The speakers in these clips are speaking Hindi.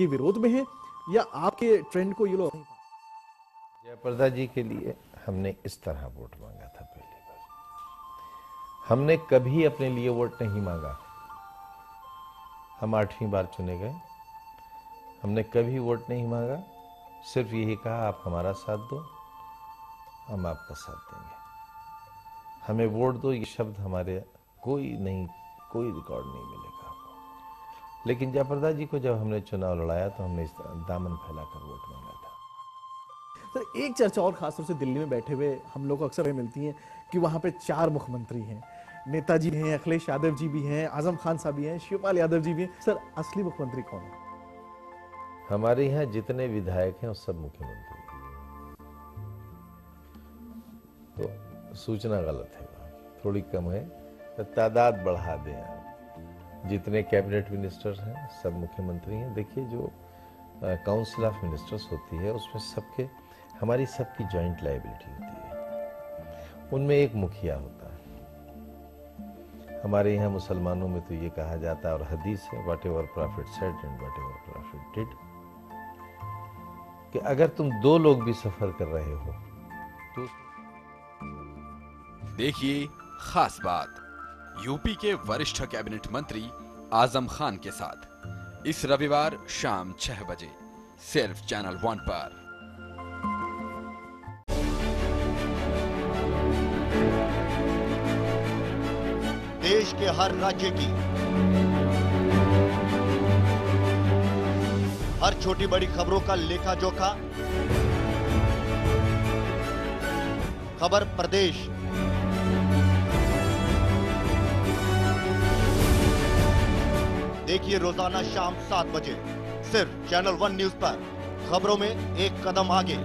के विरोध में हैं या आपके ट्रेंड को ये लोग? जयप्रदा जी के लिए हमने इस तरह वोट मांगा था पहली बार। हमने कभी अपने लिए वोट नहीं मांगा। हम 8वीं बार चुने गए, हमने कभी वोट नहीं मांगा, सिर्फ यही कहा आप हमारा साथ दो, हम आपका साथ देंगे, हमें वोट दो। ये शब्द हमारे कोई रिकॉर्ड नहीं मिलेगा आपको। लेकिन जयप्रदा जी को जब हमने चुनाव लड़ाया तो हमने इस दामन फैलाकर वोट मांगा था। सर, एक चर्चा और खासतौर से दिल्ली में बैठे हुए हम लोग को अक्सर मिलती है कि वहां पे 4 मुख्यमंत्री हैं, नेताजी हैं, अखिलेश यादव जी भी हैं, आजम खान साहब भी हैं, शिवपाल यादव जी भी हैं। सर, असली मुख्यमंत्री कौन है? हमारे यहाँ जितने विधायक हैं वो सब मुख्यमंत्री हैं। तो सूचना गलत है, थोड़ी कम है, तो तादाद बढ़ा दें आप। जितने कैबिनेट मिनिस्टर्स हैं सब मुख्यमंत्री हैं। देखिए, जो काउंसिल ऑफ मिनिस्टर्स होती है उसमें सबके, हमारी सबकी जॉइंट लायबिलिटी होती है, उनमें एक मुखिया होता है। हमारे यहाँ मुसलमानों में तो ये कहा जाता है और हदीस है, what ever profit said and what ever profit did, कि अगर तुम 2 लोग भी सफर कर रहे हो तो। देखिए खास बात यूपी के वरिष्ठ कैबिनेट मंत्री आजम खान के साथ इस रविवार शाम 6 बजे सिर्फ चैनल 1 पर। देश के हर राज्य की हर छोटी बड़ी खबरों का लेखा जोखा, खबर प्रदेश, देखिए रोजाना शाम 7 बजे सिर्फ चैनल 1 न्यूज पर। खबरों में एक कदम आगे।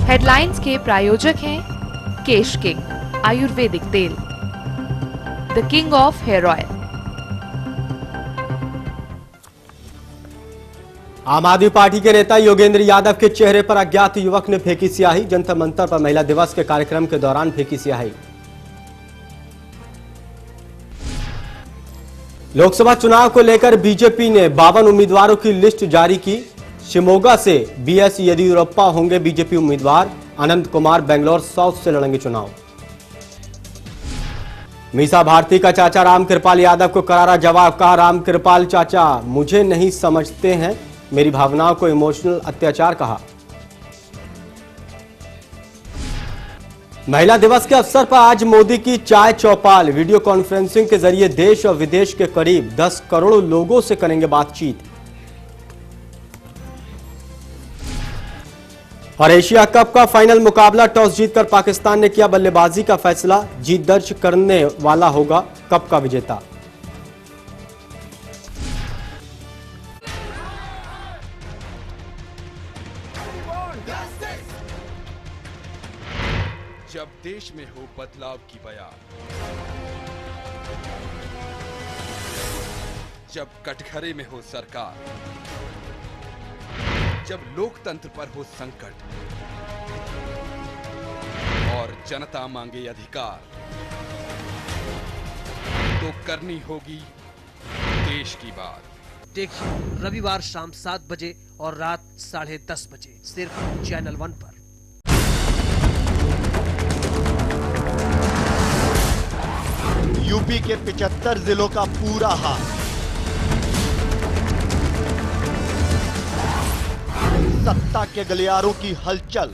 हेडलाइंस के प्रायोजक हैं केश किंग आयुर्वेदिक तेल, the king of hair oil. Aam Aadmi party के नेता योगेंद्र यादव के चेहरे पर अज्ञात युवक ने फेंकी स्याही। जंतर मंतर पर महिला दिवस के कार्यक्रम के दौरान फेंकी स्याही। लोकसभा चुनाव को लेकर बीजेपी ने 52 उम्मीदवारों की लिस्ट जारी की। शिमोगा से बीएस येदियुरप्पा होंगे बीजेपी उम्मीदवार। अनंत कुमार बेंगलोर साउथ से लड़ेंगे चुनाव। मीसा भारती का चाचा रामकृपाल यादव को करारा जवाब। कहा, रामकृपाल चाचा मुझे नहीं समझते हैं, मेरी भावनाओं को इमोशनल अत्याचार कहा। महिला दिवस के अवसर पर आज मोदी की चाय चौपाल। वीडियो कॉन्फ्रेंसिंग के जरिए देश और विदेश के करीब 10 करोड़ लोगों से करेंगे बातचीत। और एशिया कप का फाइनल मुकाबला, टॉस जीतकर पाकिस्तान ने किया बल्लेबाजी का फैसला। जीत दर्ज करने वाला होगा कप का विजेता। जब देश में हो बदलाव की बयार, जब कटघरे में हो सरकार, जब लोकतंत्र पर हो संकट और जनता मांगे अधिकार, तो करनी होगी देश की बात। देखिए रविवार शाम 7 बजे और रात 10:30 बजे सिर्फ चैनल 1 पर। यूपी के 75 जिलों का पूरा हाल, सत्ता के गलियारों की हलचल,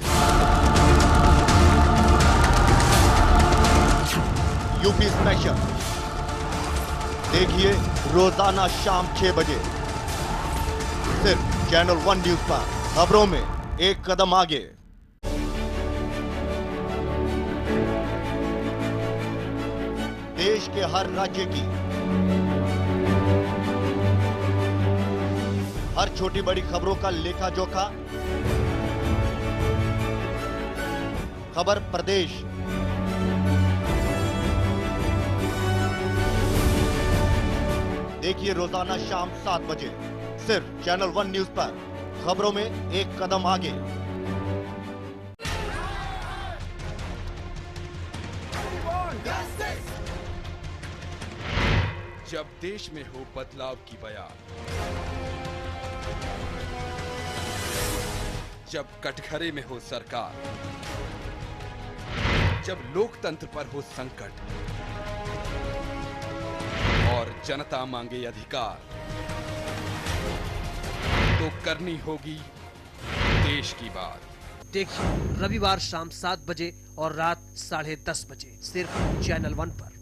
यूपी स्पेशल देखिए रोजाना शाम 6 बजे सिर्फ चैनल 1 न्यूज पर। खबरों में एक कदम आगे। देश के हर राज्य की हर छोटी बड़ी खबरों का लेखा जोखा, खबर प्रदेश, देखिए रोजाना शाम 7 बजे सिर्फ चैनल 1 न्यूज पर। खबरों में एक कदम आगे। जब देश में हो बदलाव की बयार, जब कटघरे में हो सरकार, जब लोकतंत्र पर हो संकट और जनता मांगे अधिकार, तो करनी होगी देश की बात। देखिए रविवार शाम 7 बजे और रात 10:30 बजे सिर्फ चैनल 1 पर।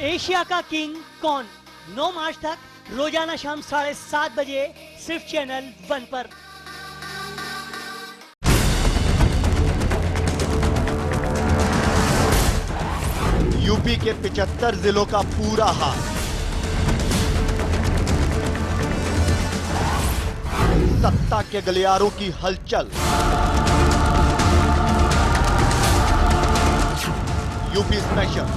एशिया का किंग कौन? 9 मार्च तक रोजाना शाम 7:30 बजे सिर्फ चैनल 1 पर। यूपी के 75 जिलों का पूरा हाल, सत्ता के गलियारों की हलचल, यूपी स्पेशल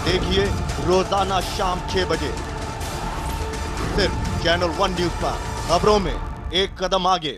देखिए रोजाना शाम 6 बजे सिर्फ चैनल 1 न्यूज पर। खबरों में एक कदम आगे।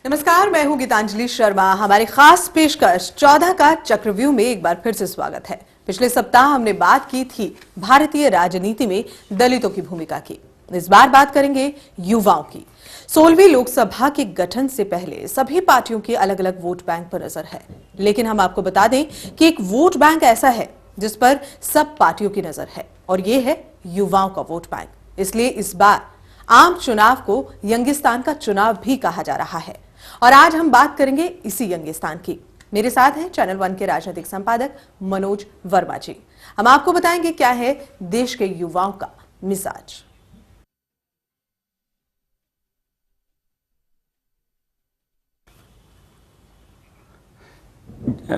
नमस्कार, मैं हूं गीतांजलि शर्मा। हमारी खास पेशकश 14 का चक्रव्यूह में एक बार फिर से स्वागत है। पिछले सप्ताह हमने बात की थी भारतीय राजनीति में दलितों की भूमिका की। इस बार बात करेंगे युवाओं की। 16वीं लोकसभा के गठन से पहले सभी पार्टियों की अलग अलग वोट बैंक पर नजर है, लेकिन हम आपको बता दें कि एक वोट बैंक ऐसा है जिस पर सब पार्टियों की नजर है, और ये है युवाओं का वोट बैंक। इसलिए इस बार आम चुनाव को यंगिस्तान का चुनाव भी कहा जा रहा है, और आज हम बात करेंगे इसी यंगिस्तान की। मेरे साथ हैं चैनल 1 के राजनीतिक संपादक मनोज वर्मा जी। हम आपको बताएंगे क्या है देश के युवाओं का मिजाज।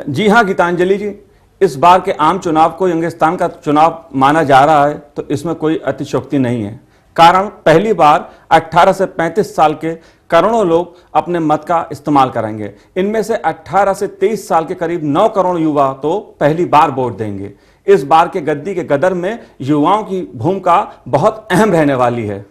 जी हां गीतांजलि जी, इस बार के आम चुनाव को यंगिस्तान का चुनाव माना जा रहा है तो इसमें कोई अतिशयोक्ति नहीं है। कारण पहली बार 18 से 35 साल के करोड़ों लोग अपने मत का इस्तेमाल करेंगे। इनमें से 18 से 23 साल के करीब 9 करोड़ युवा तो पहली बार वोट देंगे। इस बार के गद्दी के गदर में युवाओं की भूमिका बहुत अहम रहने वाली है।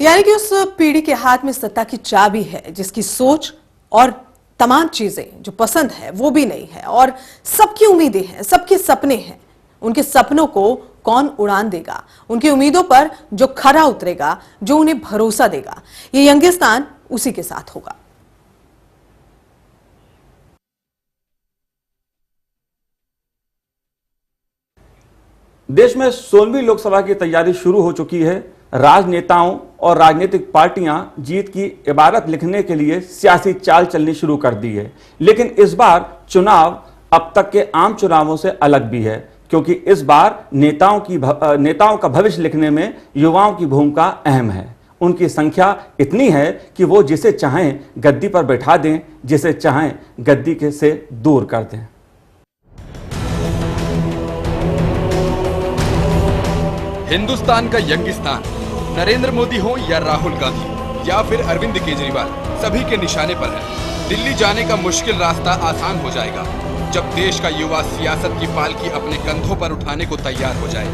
यानी कि उस पीढ़ी के हाथ में सत्ता की चाबी है जिसकी सोच और तमाम चीजें जो पसंद है वो भी नहीं है, और सबकी उम्मीदें हैं, सबके सपने हैं। उनके सपनों को कौन उड़ान देगा? उनकी उम्मीदों पर जो खरा उतरेगा, जो उन्हें भरोसा देगा, ये यंगिस्तान उसी के साथ होगा। देश में 16वीं लोकसभा की तैयारी शुरू हो चुकी है। राजनेताओं और राजनीतिक पार्टियां जीत की इबारत लिखने के लिए सियासी चाल चलनी शुरू कर दी है। लेकिन इस बार चुनाव अब तक के आम चुनावों से अलग भी है, क्योंकि इस बार नेताओं का भविष्य लिखने में युवाओं की भूमिका अहम है। उनकी संख्या इतनी है कि वो जिसे चाहें गद्दी पर बैठा दें, जिसे चाहें गद्दी के से दूर कर दें। हिंदुस्तान का यंगिस्तान नरेंद्र मोदी हो या राहुल गांधी या फिर अरविंद केजरीवाल, सभी के निशाने पर है। दिल्ली जाने का मुश्किल रास्ता आसान हो जाएगा। जब देश का युवा सियासत की पालकी अपने कंधों पर उठाने को तैयार हो जाए।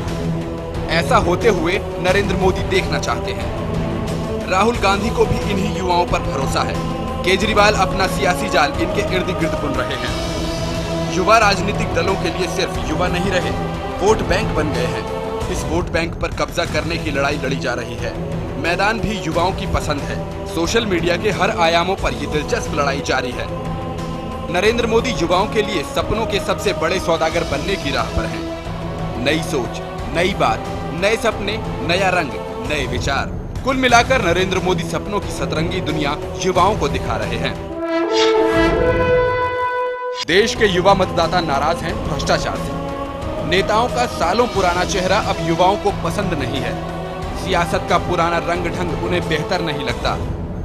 ऐसा होते हुए नरेंद्र मोदी देखना चाहते हैं। राहुल गांधी को भी इन्हीं युवाओं पर भरोसा है। केजरीवाल अपना सियासी जाल इनके इर्द गिर्द बुन रहे हैं। युवा राजनीतिक दलों के लिए सिर्फ युवा नहीं रहे, वोट बैंक बन गए हैं। इस वोट बैंक पर कब्जा करने की लड़ाई लड़ी जा रही है। मैदान भी युवाओं की पसंद है। सोशल मीडिया के हर आयामों पर ये दिलचस्प लड़ाई जारी है। नरेंद्र मोदी युवाओं के लिए सपनों के सबसे बड़े सौदागर बनने की राह पर हैं। नई सोच, नई बात, नए सपने, नया रंग, नए विचार, कुल मिलाकर नरेंद्र मोदी सपनों की सतरंगी दुनिया युवाओं को दिखा रहे हैं। देश के युवा मतदाता नाराज हैं भ्रष्टाचार से। नेताओं का सालों पुराना चेहरा अब युवाओं को पसंद नहीं है। सियासत का पुराना रंग ढंग उन्हें बेहतर नहीं लगता।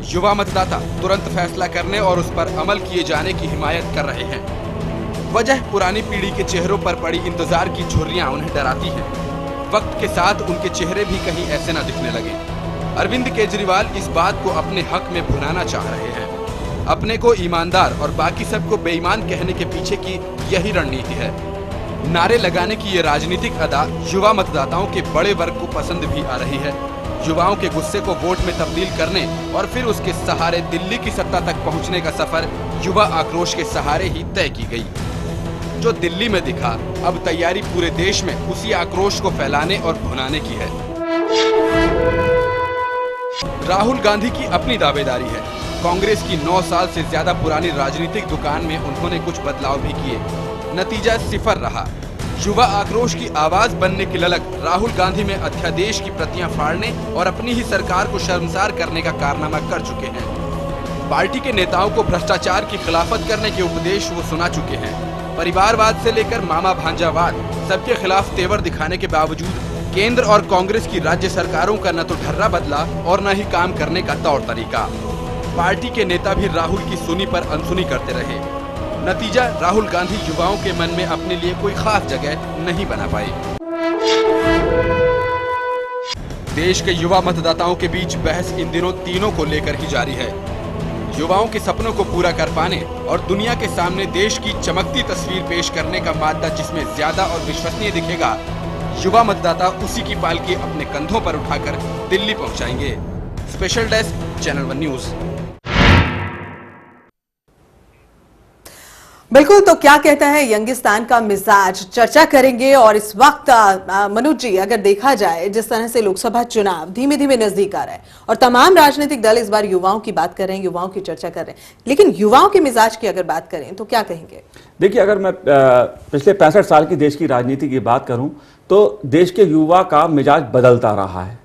युवा मतदाता तुरंत फैसला करने और उस पर अमल किए जाने की हिमायत कर रहे हैं। वजह पुरानी पीढ़ी के चेहरों पर पड़ी इंतजार की झुर्रियां उन्हें डराती हैं। वक्त के साथ उनके चेहरे भी कहीं ऐसे न दिखने लगे। अरविंद केजरीवाल इस बात को अपने हक में भुनाना चाह रहे हैं। अपने को ईमानदार और बाकी सबको बेईमान कहने के पीछे की यही रणनीति है। नारे लगाने की ये राजनीतिक अदा युवा मतदाताओं के बड़े वर्ग को पसंद भी आ रही है। युवाओं के गुस्से को वोट में तब्दील करने और फिर उसके सहारे दिल्ली की सत्ता तक पहुंचने का सफर युवा आक्रोश के सहारे ही तय की गई। जो दिल्ली में दिखा, अब तैयारी पूरे देश में उसी आक्रोश को फैलाने और भुनाने की है। राहुल गांधी की अपनी दावेदारी है। कांग्रेस की 9 साल से ज्यादा पुरानी राजनीतिक दुकान में उन्होंने कुछ बदलाव भी किए। नतीजा सिफर रहा। युवा आक्रोश की आवाज बनने की ललक राहुल गांधी में अध्यादेश की प्रतियां फाड़ने और अपनी ही सरकार को शर्मसार करने का कारनामा कर चुके हैं। पार्टी के नेताओं को भ्रष्टाचार की खिलाफत करने के उपदेश वो सुना चुके हैं। परिवारवाद से लेकर मामा भांजावाद, सबके खिलाफ तेवर दिखाने के बावजूद केंद्र और कांग्रेस की राज्य सरकारों का न तो ढर्रा बदला और न ही काम करने का तौर तरीका। पार्टी के नेता भी राहुल की सुनी पर अनसुनी करते रहे। नतीजा, राहुल गांधी युवाओं के मन में अपने लिए कोई खास जगह नहीं बना पाए। देश के युवा मतदाताओं के बीच बहस इन दिनों तीनों को लेकर ही जारी है। युवाओं के सपनों को पूरा कर पाने और दुनिया के सामने देश की चमकती तस्वीर पेश करने का मादा जिसमें ज्यादा और विश्वसनीय दिखेगा, युवा मतदाता उसी की पालकी अपने कंधों पर उठाकर दिल्ली पहुंचाएंगे। Special desk, channel 1 news. बिल्कुल, तो क्या कहता है यंगिस्तान का मिजाज, चर्चा करेंगे। और इस वक्त मनोज जी, अगर देखा जाए जिस तरह से लोकसभा चुनाव धीमे धीमे नजदीक आ रहा है और तमाम राजनीतिक दल इस बार युवाओं की बात कर रहे हैं, युवाओं की चर्चा कर रहे हैं, लेकिन युवाओं के मिजाज की अगर बात करें तो क्या कहेंगे? देखिए, अगर मैं पिछले 65 साल की देश की राजनीति की बात करूं तो देश के युवा का मिजाज बदलता रहा है।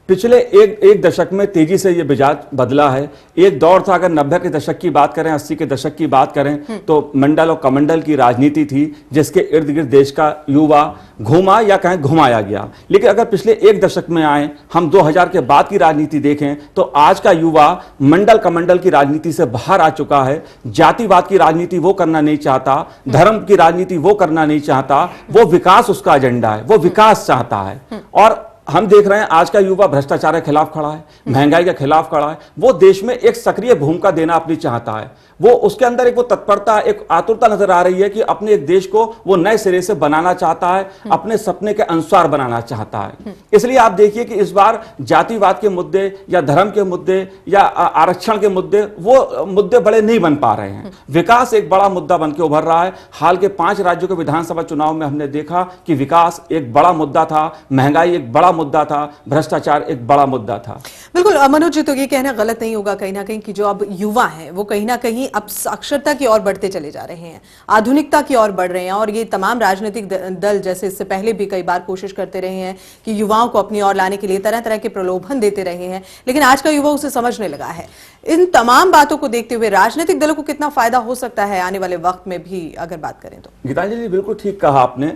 पिछले एक दशक में तेजी से ये मिजाज बदला है। एक दौर था, अगर 90 के दशक की बात करें, 80 के दशक की बात करें, तो मंडल और कमंडल की राजनीति थी जिसके इर्द गिर्द देश का युवा घूमा या कहें घुमाया गया। लेकिन अगर पिछले एक दशक में आए, हम 2000 के बाद की राजनीति देखें तो आज का युवा मंडल कमंडल की राजनीति से बाहर आ चुका है। जातिवाद की राजनीति वो करना नहीं चाहता, धर्म की राजनीति वो करना नहीं चाहता, वो विकास उसका एजेंडा है, वो विकास चाहता है। और हम देख रहे हैं आज का युवा भ्रष्टाचार के खिलाफ खड़ा है, महंगाई के खिलाफ खड़ा है। वो देश में एक सक्रिय भूमिका देना अपनी चाहता है। वो उसके अंदर एक वो तत्परता, एक आतुरता नजर आ रही है कि अपने एक देश को वो नए सिरे से बनाना चाहता है, अपने सपने के अनुसार बनाना चाहता है। इसलिए आप देखिए कि इस बार जातिवाद के मुद्दे या धर्म के मुद्दे या आरक्षण के मुद्दे, वो मुद्दे बड़े नहीं बन पा रहे हैं। विकास एक बड़ा मुद्दा बन के उभर रहा है। हाल के 5 राज्यों के विधानसभा चुनाव में हमने देखा कि विकास एक बड़ा मुद्दा था, महंगाई एक बड़ा मुद्दा था, भ्रष्टाचार एक बड़ा मुद्दा था। बिल्कुल मनोज जी, तो ये कहना गलत नहीं होगा कहीं ना कहीं कि जो अब युवा हैं वो कहीं ना कहीं अब साक्षरता की ओर बढ़ते चले जा रहे हैं, आधुनिकता की ओर बढ़ रहे हैं। और ये तमाम राजनीतिक दल जैसे इससे पहले भी कई बार कोशिश करते रहे हैं कि युवाओं को अपनी ओर लाने के लिए तरह तरह के प्रलोभन देते रहे हैं, लेकिन आज का युवा उसे समझने लगा है। इन तमाम बातों को देखते हुए राजनीतिक दलों को कितना फायदा हो सकता है आने वाले वक्त में भी अगर बात करें तो? गीतांजलि, बिल्कुल ठीक कहा आपने।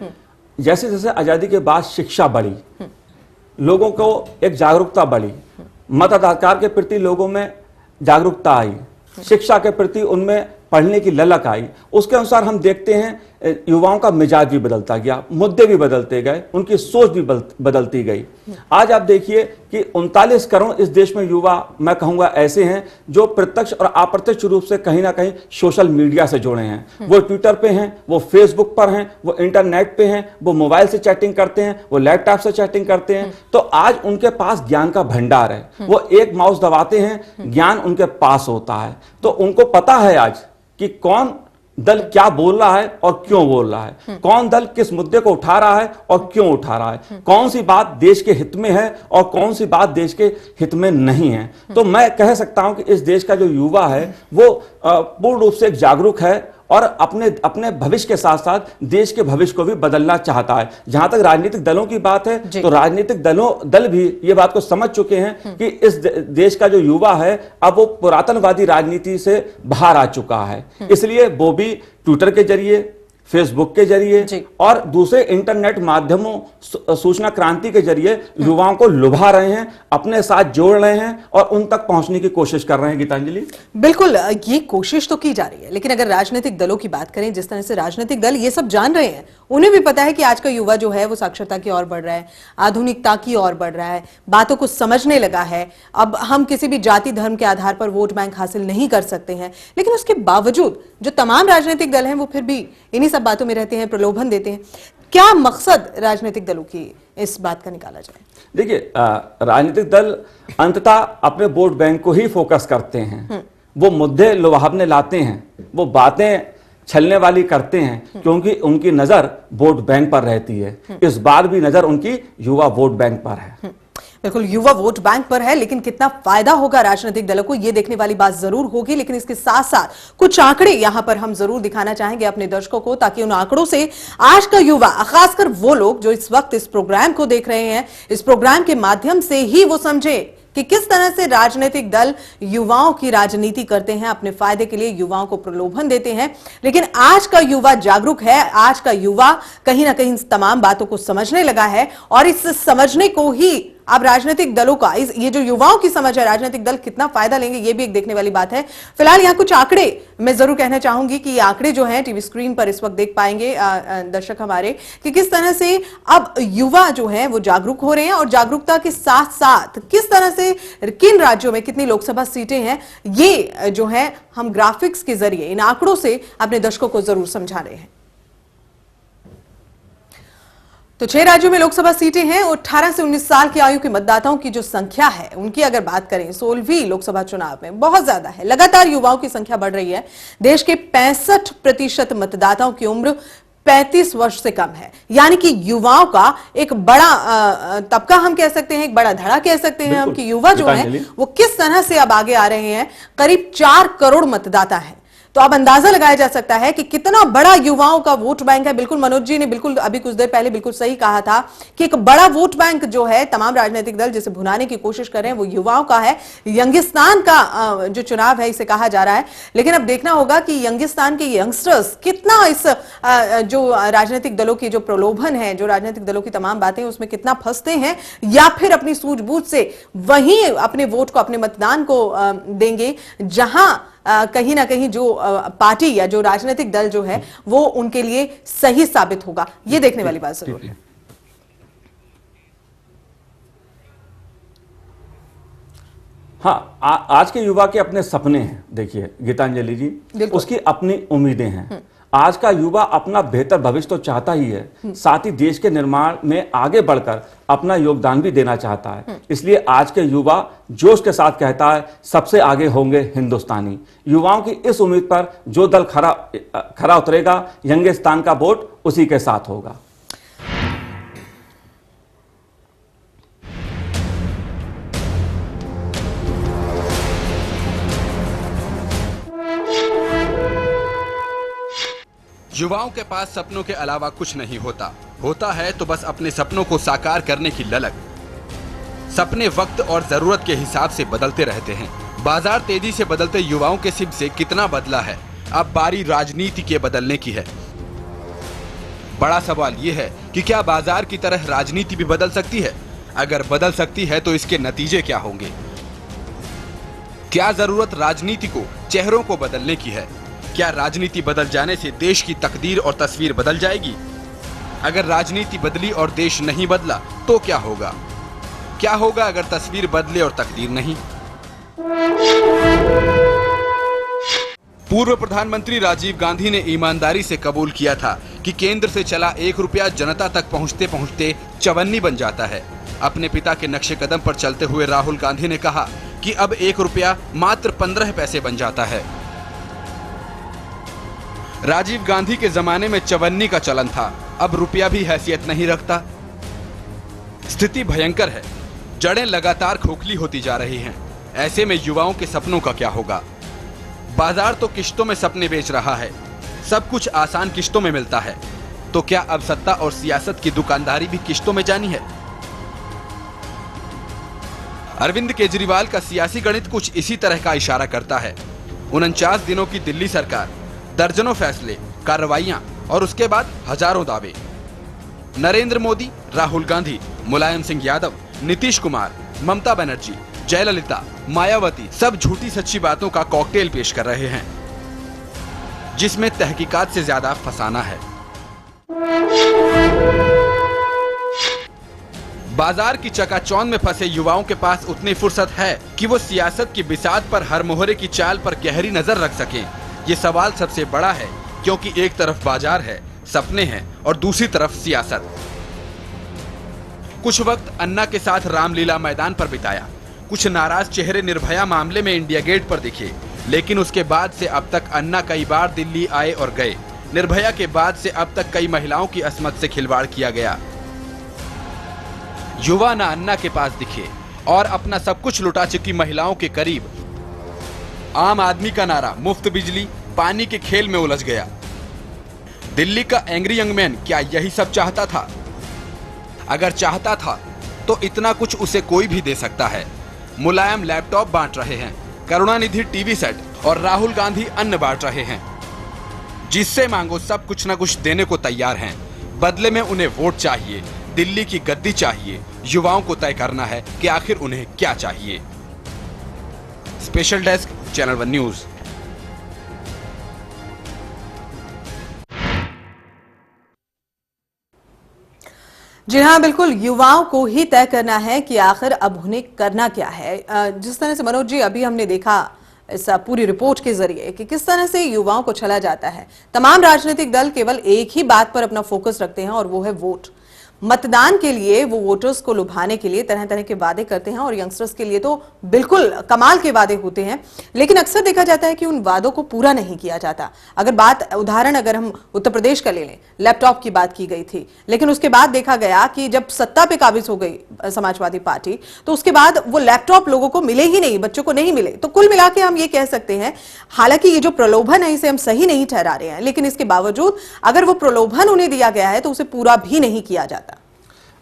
जैसे जैसे आजादी के बाद शिक्षा बढ़ी, लोगों को एक जागरूकता बढ़ी, मताधिकार के प्रति लोगों में जागरूकता आई, शिक्षा के प्रति उनमें पढ़ने की ललक आई, उसके अनुसार हम देखते हैं युवाओं का मिजाज भी बदलता गया, मुद्दे भी बदलते गए, उनकी सोच भी बदलती गई। आज आप देखिए कि 39 करोड़ इस देश में युवा, मैं कहूंगा ऐसे हैं जो प्रत्यक्ष और अप्रत्यक्ष रूप से कहीं ना कहीं सोशल मीडिया से जुड़े हैं। वो ट्विटर पे हैं, वो फेसबुक पर हैं, वो इंटरनेट पे हैं, वो मोबाइल से चैटिंग करते हैं, वो लैपटॉप से चैटिंग करते हैं। तो आज उनके पास ज्ञान का भंडार है, वो एक माउस दबाते हैं, ज्ञान उनके पास होता है। तो उनको पता है आज कि कौन दल क्या बोल रहा है और क्यों बोल रहा है, कौन दल किस मुद्दे को उठा रहा है और क्यों उठा रहा है, कौन सी बात देश के हित में है और कौन सी बात देश के हित में नहीं है। तो मैं कह सकता हूं कि इस देश का जो युवा है वो पूर्ण रूप से जागरूक है और अपने भविष्य के साथ साथ देश के भविष्य को भी बदलना चाहता है। जहां तक राजनीतिक दलों की बात है तो राजनीतिक दल भी ये बात को समझ चुके हैं कि इस देश का जो युवा है अब वो पुरातनवादी राजनीति से बाहर आ चुका है। इसलिए वो भी ट्विटर के जरिए, फेसबुक के जरिए और दूसरे इंटरनेट माध्यमों, सूचना क्रांति के जरिए युवाओं को लुभा रहे हैं, अपने साथ जोड़ रहे हैं और उन तक पहुंचने की कोशिश कर रहे हैं। गीतांजलि, बिल्कुल ये कोशिश तो की जा रही है, लेकिन अगर राजनीतिक दलों की बात करें, जिस तरह से राजनीतिक दल ये सब जान रहे हैं, उन्हें भी पता है कि आज का युवा जो है वो साक्षरता की ओर बढ़ रहा है, आधुनिकता की ओर बढ़ रहा है, बातों को समझने लगा है। अब हम किसी भी जाति धर्म के आधार पर वोट बैंक हासिल नहीं कर सकते हैं, लेकिन उसके बावजूद जो तमाम राजनीतिक दल हैं वो फिर भी इन्हीं सब बातों में रहते हैं, प्रलोभन देते हैं। क्या मकसद राजनीतिक दलों की इस बात का निकाला जाए? देखिए, राजनीतिक दल अंततः अपने वोट बैंक को ही फोकस करते हैं। वो मुद्दे लुभावने लाते हैं, वो बातें छलने वाली करते हैं, क्योंकि उनकी नजर वोट बैंक पर रहती है। इस बार भी नजर उनकी युवा वोट बैंक पर है। बिल्कुल, युवा वोट बैंक पर है, लेकिन कितना फायदा होगा राजनीतिक दलों को, ये देखने वाली बात जरूर होगी। लेकिन इसके साथ साथ कुछ आंकड़े यहां पर हम जरूर दिखाना चाहेंगे अपने दर्शकों को, ताकि उन आंकड़ों से आज का युवा, खासकर वो लोग जो इस वक्त इस प्रोग्राम को देख रहे हैं, इस प्रोग्राम के माध्यम से ही वो समझे कि किस तरह से राजनीतिक दल युवाओं की राजनीति करते हैं, अपने फायदे के लिए युवाओं को प्रलोभन देते हैं। लेकिन आज का युवा जागरूक है, आज का युवा कहीं ना कहीं तमाम बातों को समझने लगा है और इस समझने को ही अब राजनीतिक दलों का, ये जो युवाओं की समझ है, राजनीतिक दल कितना फायदा लेंगे, ये भी एक देखने वाली बात है। फिलहाल यहाँ कुछ आंकड़े मैं जरूर कहना चाहूंगी कि ये आंकड़े जो हैं टीवी स्क्रीन पर इस वक्त देख पाएंगे दर्शक हमारे, कि किस तरह से अब युवा जो हैं वो जागरूक हो रहे हैं और जागरूकता के साथ साथ किस तरह से किन राज्यों में कितनी लोकसभा सीटें हैं, ये जो है हम ग्राफिक्स के जरिए इन आंकड़ों से अपने दर्शकों को जरूर समझा रहे हैं। तो 6 राज्यों में लोकसभा सीटें हैं और 18 से 19 साल की आयु के मतदाताओं की जो संख्या है उनकी अगर बात करें 16वीं लोकसभा चुनाव में बहुत ज्यादा है। लगातार युवाओं की संख्या बढ़ रही है। देश के 65% मतदाताओं की उम्र 35 वर्ष से कम है, यानी कि युवाओं का एक बड़ा तबका हम कह सकते हैं, एक बड़ा धड़ा कह सकते हैं हम कि युवा जो है वो किस तरह से अब आगे आ रहे हैं। करीब 4 करोड़ मतदाता हैं, तो अब अंदाजा लगाया जा सकता है कि कितना बड़ा युवाओं का वोट बैंक है। बिल्कुल मनोज जी ने बिल्कुल अभी कुछ देर पहले बिल्कुल सही कहा था कि एक बड़ा वोट बैंक जो है तमाम राजनीतिक दल जिसे भुनाने की कोशिश कर रहे हैं वो युवाओं का है। यंगिस्तान का जो चुनाव है इसे कहा जा रहा है, लेकिन अब देखना होगा कि यंगिस्तान के यंगस्टर्स कितना इस जो राजनीतिक दलों की जो प्रलोभन है, जो राजनीतिक दलों की तमाम बातें उसमें कितना फंसते हैं, या फिर अपनी सूझबूझ से वहीं अपने वोट को, अपने मतदान को देंगे जहां कहीं ना कहीं जो पार्टी या जो राजनीतिक दल जो है वो उनके लिए सही साबित होगा। ये देखने वाली बात जरूर है। हाँ, आज के युवा के अपने सपने हैं। देखिए गीतांजलि जी, उसकी अपनी उम्मीदें हैं। आज का युवा अपना बेहतर भविष्य तो चाहता ही है, साथ ही देश के निर्माण में आगे बढ़कर अपना योगदान भी देना चाहता है। इसलिए आज के युवा जोश के साथ कहता है सबसे आगे होंगे हिंदुस्तानी। युवाओं की इस उम्मीद पर जो दल खरा उतरेगा, यंगिस्तान का वोट उसी के साथ होगा। युवाओं के पास सपनों के अलावा कुछ नहीं होता है तो बस अपने सपनों को साकार करने की ललक। सपने वक्त और जरूरत के हिसाब से बदलते रहते हैं। बाजार तेजी से बदलते युवाओं के सिब से कितना बदला है, अब बारी राजनीति के बदलने की है। बड़ा सवाल यह है कि क्या बाजार की तरह राजनीति भी बदल सकती है? अगर बदल सकती है तो इसके नतीजे क्या होंगे? क्या जरूरत राजनीति को चेहरों को बदलने की है? क्या राजनीति बदल जाने से देश की तकदीर और तस्वीर बदल जाएगी? अगर राजनीति बदली और देश नहीं बदला तो क्या होगा? क्या होगा अगर तस्वीर बदले और तकदीर नहीं? पूर्व प्रधानमंत्री राजीव गांधी ने ईमानदारी से कबूल किया था कि केंद्र से चला 1 रुपया जनता तक पहुंचते पहुंचते चवन्नी बन जाता है। अपने पिता के नक्शे कदम पर चलते हुए राहुल गांधी ने कहा कि अब 1 रुपया मात्र 15 पैसे बन जाता है। राजीव गांधी के जमाने में चवन्नी का चलन था, अब रुपया भी हैसियत नहीं रखता। स्थिति भयंकर है, जड़ें लगातार खोखली होती जा रही हैं। ऐसे में युवाओं के सपनों का क्या होगा? बाजार तो किश्तों में सपने बेच रहा है, सब कुछ आसान किश्तों में मिलता है, तो क्या अब सत्ता और सियासत की दुकानदारी भी किश्तों में जानी है? अरविंद केजरीवाल का सियासी गणित कुछ इसी तरह का इशारा करता है। 49 दिनों की दिल्ली सरकार, दर्जनों फैसले, कार्रवाइयां और उसके बाद हजारों दावे। नरेंद्र मोदी, राहुल गांधी, मुलायम सिंह यादव, नीतीश कुमार, ममता बनर्जी, जयललिता, मायावती सब झूठी सच्ची बातों का कॉकटेल पेश कर रहे हैं, जिसमें तहकीकात से ज्यादा फसाना है। बाजार की चकाचौंध में फंसे युवाओं के पास उतनी फुर्सत है कि वो सियासत की बिसात पर हर मोहरे की चाल पर गहरी नजर रख सकें। ये सवाल सबसे बड़ा है, क्योंकि एक तरफ बाजार है, सपने हैं और दूसरी तरफ सियासत। कुछ वक्त अन्ना के साथ रामलीला मैदान पर बिताया, कुछ नाराज चेहरे निर्भया मामले में इंडिया गेट पर दिखे, लेकिन उसके बाद से अब तक अन्ना कई बार दिल्ली आए और गए। निर्भया के बाद से अब तक कई महिलाओं की अस्मत से खिलवाड़ किया गया। युवा न अन्ना के पास दिखे और अपना सब कुछ लुटा चुकी महिलाओं के करीब। आम आदमी का नारा मुफ्त बिजली, पानी के खेल में उलझ गया। दिल्ली का एंग्री यंग मैन क्या यही सब चाहता था? अगर चाहता था तो इतना कुछ उसे कोई भी दे सकता है। मुलायम लैपटॉप बांट रहे हैं, करुणानिधि टीवी सेट और राहुल गांधी अन्न बांट रहे हैं। जिससे मांगो सब कुछ न कुछ देने को तैयार हैं। बदले में उन्हें वोट चाहिए, दिल्ली की गद्दी चाहिए। युवाओं को तय करना है कि आखिर उन्हें क्या चाहिए। Special desk, channel 1 news. जी हाँ, बिल्कुल, युवाओं को ही तय करना है कि आखिर अब उन्हें करना क्या है। जिस तरह से मनोज जी अभी हमने देखा इस पूरी रिपोर्ट के जरिए कि किस तरह से युवाओं को छला जाता है। तमाम राजनीतिक दल केवल एक ही बात पर अपना फोकस रखते हैं और वो है वोट। मतदान के लिए वो वोटर्स को लुभाने के लिए तरह तरह के वादे करते हैं और यंगस्टर्स के लिए तो बिल्कुल कमाल के वादे होते हैं, लेकिन अक्सर देखा जाता है कि उन वादों को पूरा नहीं किया जाता। उदाहरण अगर हम उत्तर प्रदेश का ले लें, लैपटॉप की बात की गई थी, लेकिन उसके बाद देखा गया कि जब सत्ता पे काबिज हो गई समाजवादी पार्टी तो उसके बाद वो लैपटॉप लोगों को मिले ही नहीं, बच्चों को नहीं मिले। तो कुल मिला के हम ये कह सकते हैं, हालांकि ये जो प्रलोभन है इसे हम सही नहीं ठहरा रहे हैं, लेकिन इसके बावजूद अगर वो प्रलोभन उन्हें दिया गया है तो उसे पूरा भी नहीं किया जाता।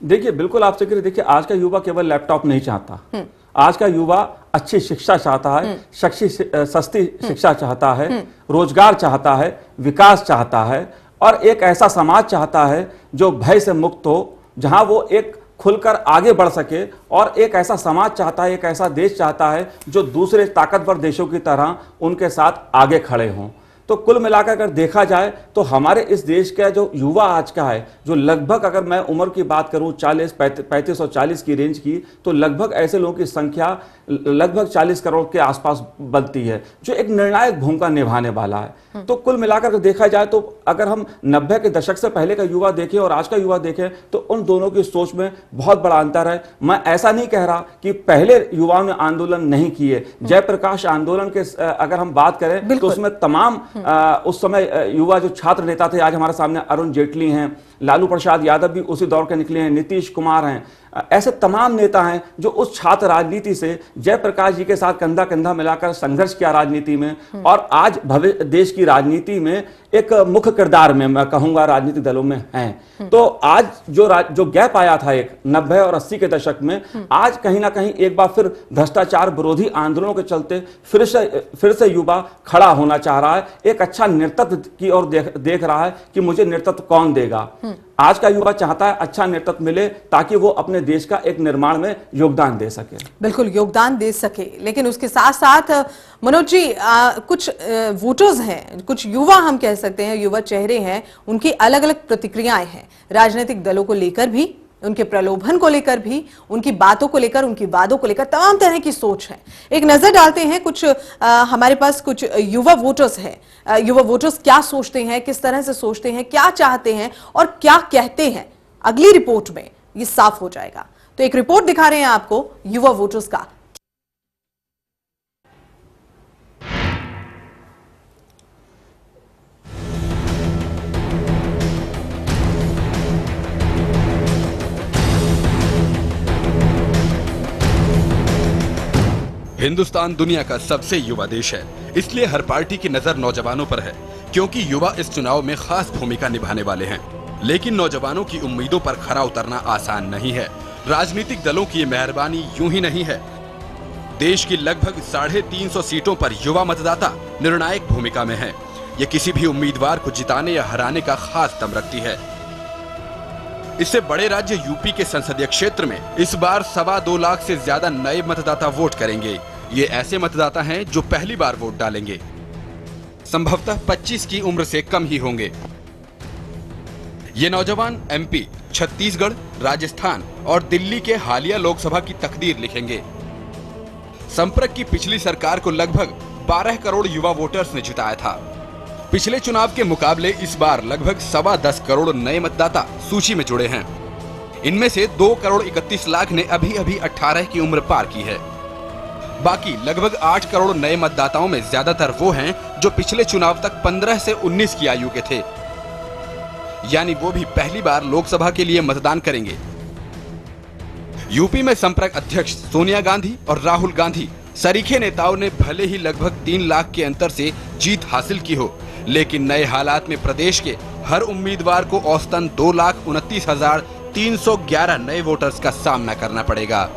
देखिए, बिल्कुल आप सही, देखिए आज का युवा केवल लैपटॉप नहीं चाहता। आज का युवा अच्छी शिक्षा चाहता है, सस्ती शिक्षा चाहता है, रोजगार चाहता है, विकास चाहता है और एक ऐसा समाज चाहता है जो भय से मुक्त हो, जहां वो एक खुलकर आगे बढ़ सके, और एक ऐसा समाज चाहता है, एक ऐसा देश चाहता है जो दूसरे ताकतवर देशों की तरह उनके साथ आगे खड़े हों। तो कुल मिलाकर अगर देखा जाए तो हमारे इस देश का जो युवा आज का है, जो लगभग, अगर मैं उम्र की बात करूं 35 और 40 की रेंज की, तो लगभग ऐसे लोगों की संख्या लगभग 40 करोड़ के आसपास बनती है, जो एक निर्णायक भूमिका निभाने वाला है। तो कुल मिलाकर देखा जाए तो अगर हम 90 के दशक से पहले का युवा देखें और आज का युवा देखें तो उन दोनों की सोच में बहुत बड़ा अंतर है। मैं ऐसा नहीं कह रहा कि पहले युवाओं ने आंदोलन नहीं किए। जयप्रकाश आंदोलन के अगर हम बात करें तो उसमें तमाम उस समय युवा जो छात्र नेता थे, आज हमारे सामने अरुण जेटली हैं, लालू प्रसाद यादव भी उसी दौर के निकले हैं, नीतीश कुमार हैं, ऐसे तमाम नेता हैं जो उस छात्र राजनीति से जयप्रकाश जी के साथ कंधा कंधा मिलाकर संघर्ष किया राजनीति में, और आज भविष्य देश की राजनीति में एक मुख्य किरदार में, मैं कहूंगा, राजनीतिक दलों में हैं। तो आज जो गैप आया था एक 90 और 80 के दशक में, आज कहीं ना कहीं एक बार फिर भ्रष्टाचार विरोधी आंदोलनों के चलते फिर से युवा खड़ा होना चाह रहा है, एक अच्छा नेतृत्व की ओर देख रहा है कि मुझे नेतृत्व कौन देगा। आज का युवा चाहता है अच्छा नेतृत्व मिले ताकि वो अपने देश का एक निर्माण में योगदान दे सके। बिल्कुल योगदान दे सके, लेकिन उसके साथ साथ मनोज जी कुछ वोटर्स हैं, कुछ युवा हम कह सकते हैं, युवा चेहरे हैं, उनकी अलग अलग प्रतिक्रियाएं हैं राजनीतिक दलों को लेकर भी, उनके प्रलोभन को लेकर भी, उनकी बातों को लेकर, उनकी वादों को लेकर, तमाम तरह की सोच है। एक नजर डालते हैं, कुछ हमारे पास कुछ युवा वोटर्स हैं, युवा वोटर्स क्या सोचते हैं, किस तरह से सोचते हैं, क्या चाहते हैं और क्या कहते हैं। अगली रिपोर्ट में ये साफ हो जाएगा। तो एक रिपोर्ट दिखा रहे हैं आपको युवा वोटर्स का। हिंदुस्तान दुनिया का सबसे युवा देश है, इसलिए हर पार्टी की नजर नौजवानों पर है, क्योंकि युवा इस चुनाव में खास भूमिका निभाने वाले हैं। लेकिन नौजवानों की उम्मीदों पर खरा उतरना आसान नहीं है। राजनीतिक दलों की ये मेहरबानी यूं ही नहीं है। देश की लगभग 350 सीटों पर युवा मतदाता निर्णायक भूमिका में है। ये किसी भी उम्मीदवार को जिताने या हराने का खास दम रखती है। इससे बड़े राज्य यूपी के संसदीय क्षेत्र में इस बार 2.25 लाख से ज्यादा नए मतदाता वोट करेंगे। ये ऐसे मतदाता हैं जो पहली बार वोट डालेंगे। संभवतः 25 की उम्र से कम ही होंगे। ये नौजवान एमपी, छत्तीसगढ़, राजस्थान और दिल्ली के हालिया लोकसभा की तकदीर लिखेंगे। संपर्क की पिछली सरकार को लगभग 12 करोड़ युवा वोटर्स ने जिताया था। पिछले चुनाव के मुकाबले इस बार लगभग 10.25 करोड़ नए मतदाता सूची में जुड़े हैं। इनमें से 2 करोड़ 31 लाख ने अभी अभी 18 की उम्र पार की है। बाकी लगभग 8 करोड़ नए मतदाताओं में ज्यादातर वो हैं जो पिछले चुनाव तक 15 से 19 की आयु के थे, यानी वो भी पहली बार लोकसभा के लिए मतदान करेंगे। यूपी में संपर्क अध्यक्ष सोनिया गांधी और राहुल गांधी सरीखे नेताओं ने भले ही लगभग 3 लाख के अंतर से जीत हासिल की हो, लेकिन नए हालात में प्रदेश के हर उम्मीदवार को औसतन 2,29,311 नए वोटर्स का सामना करना पड़ेगा।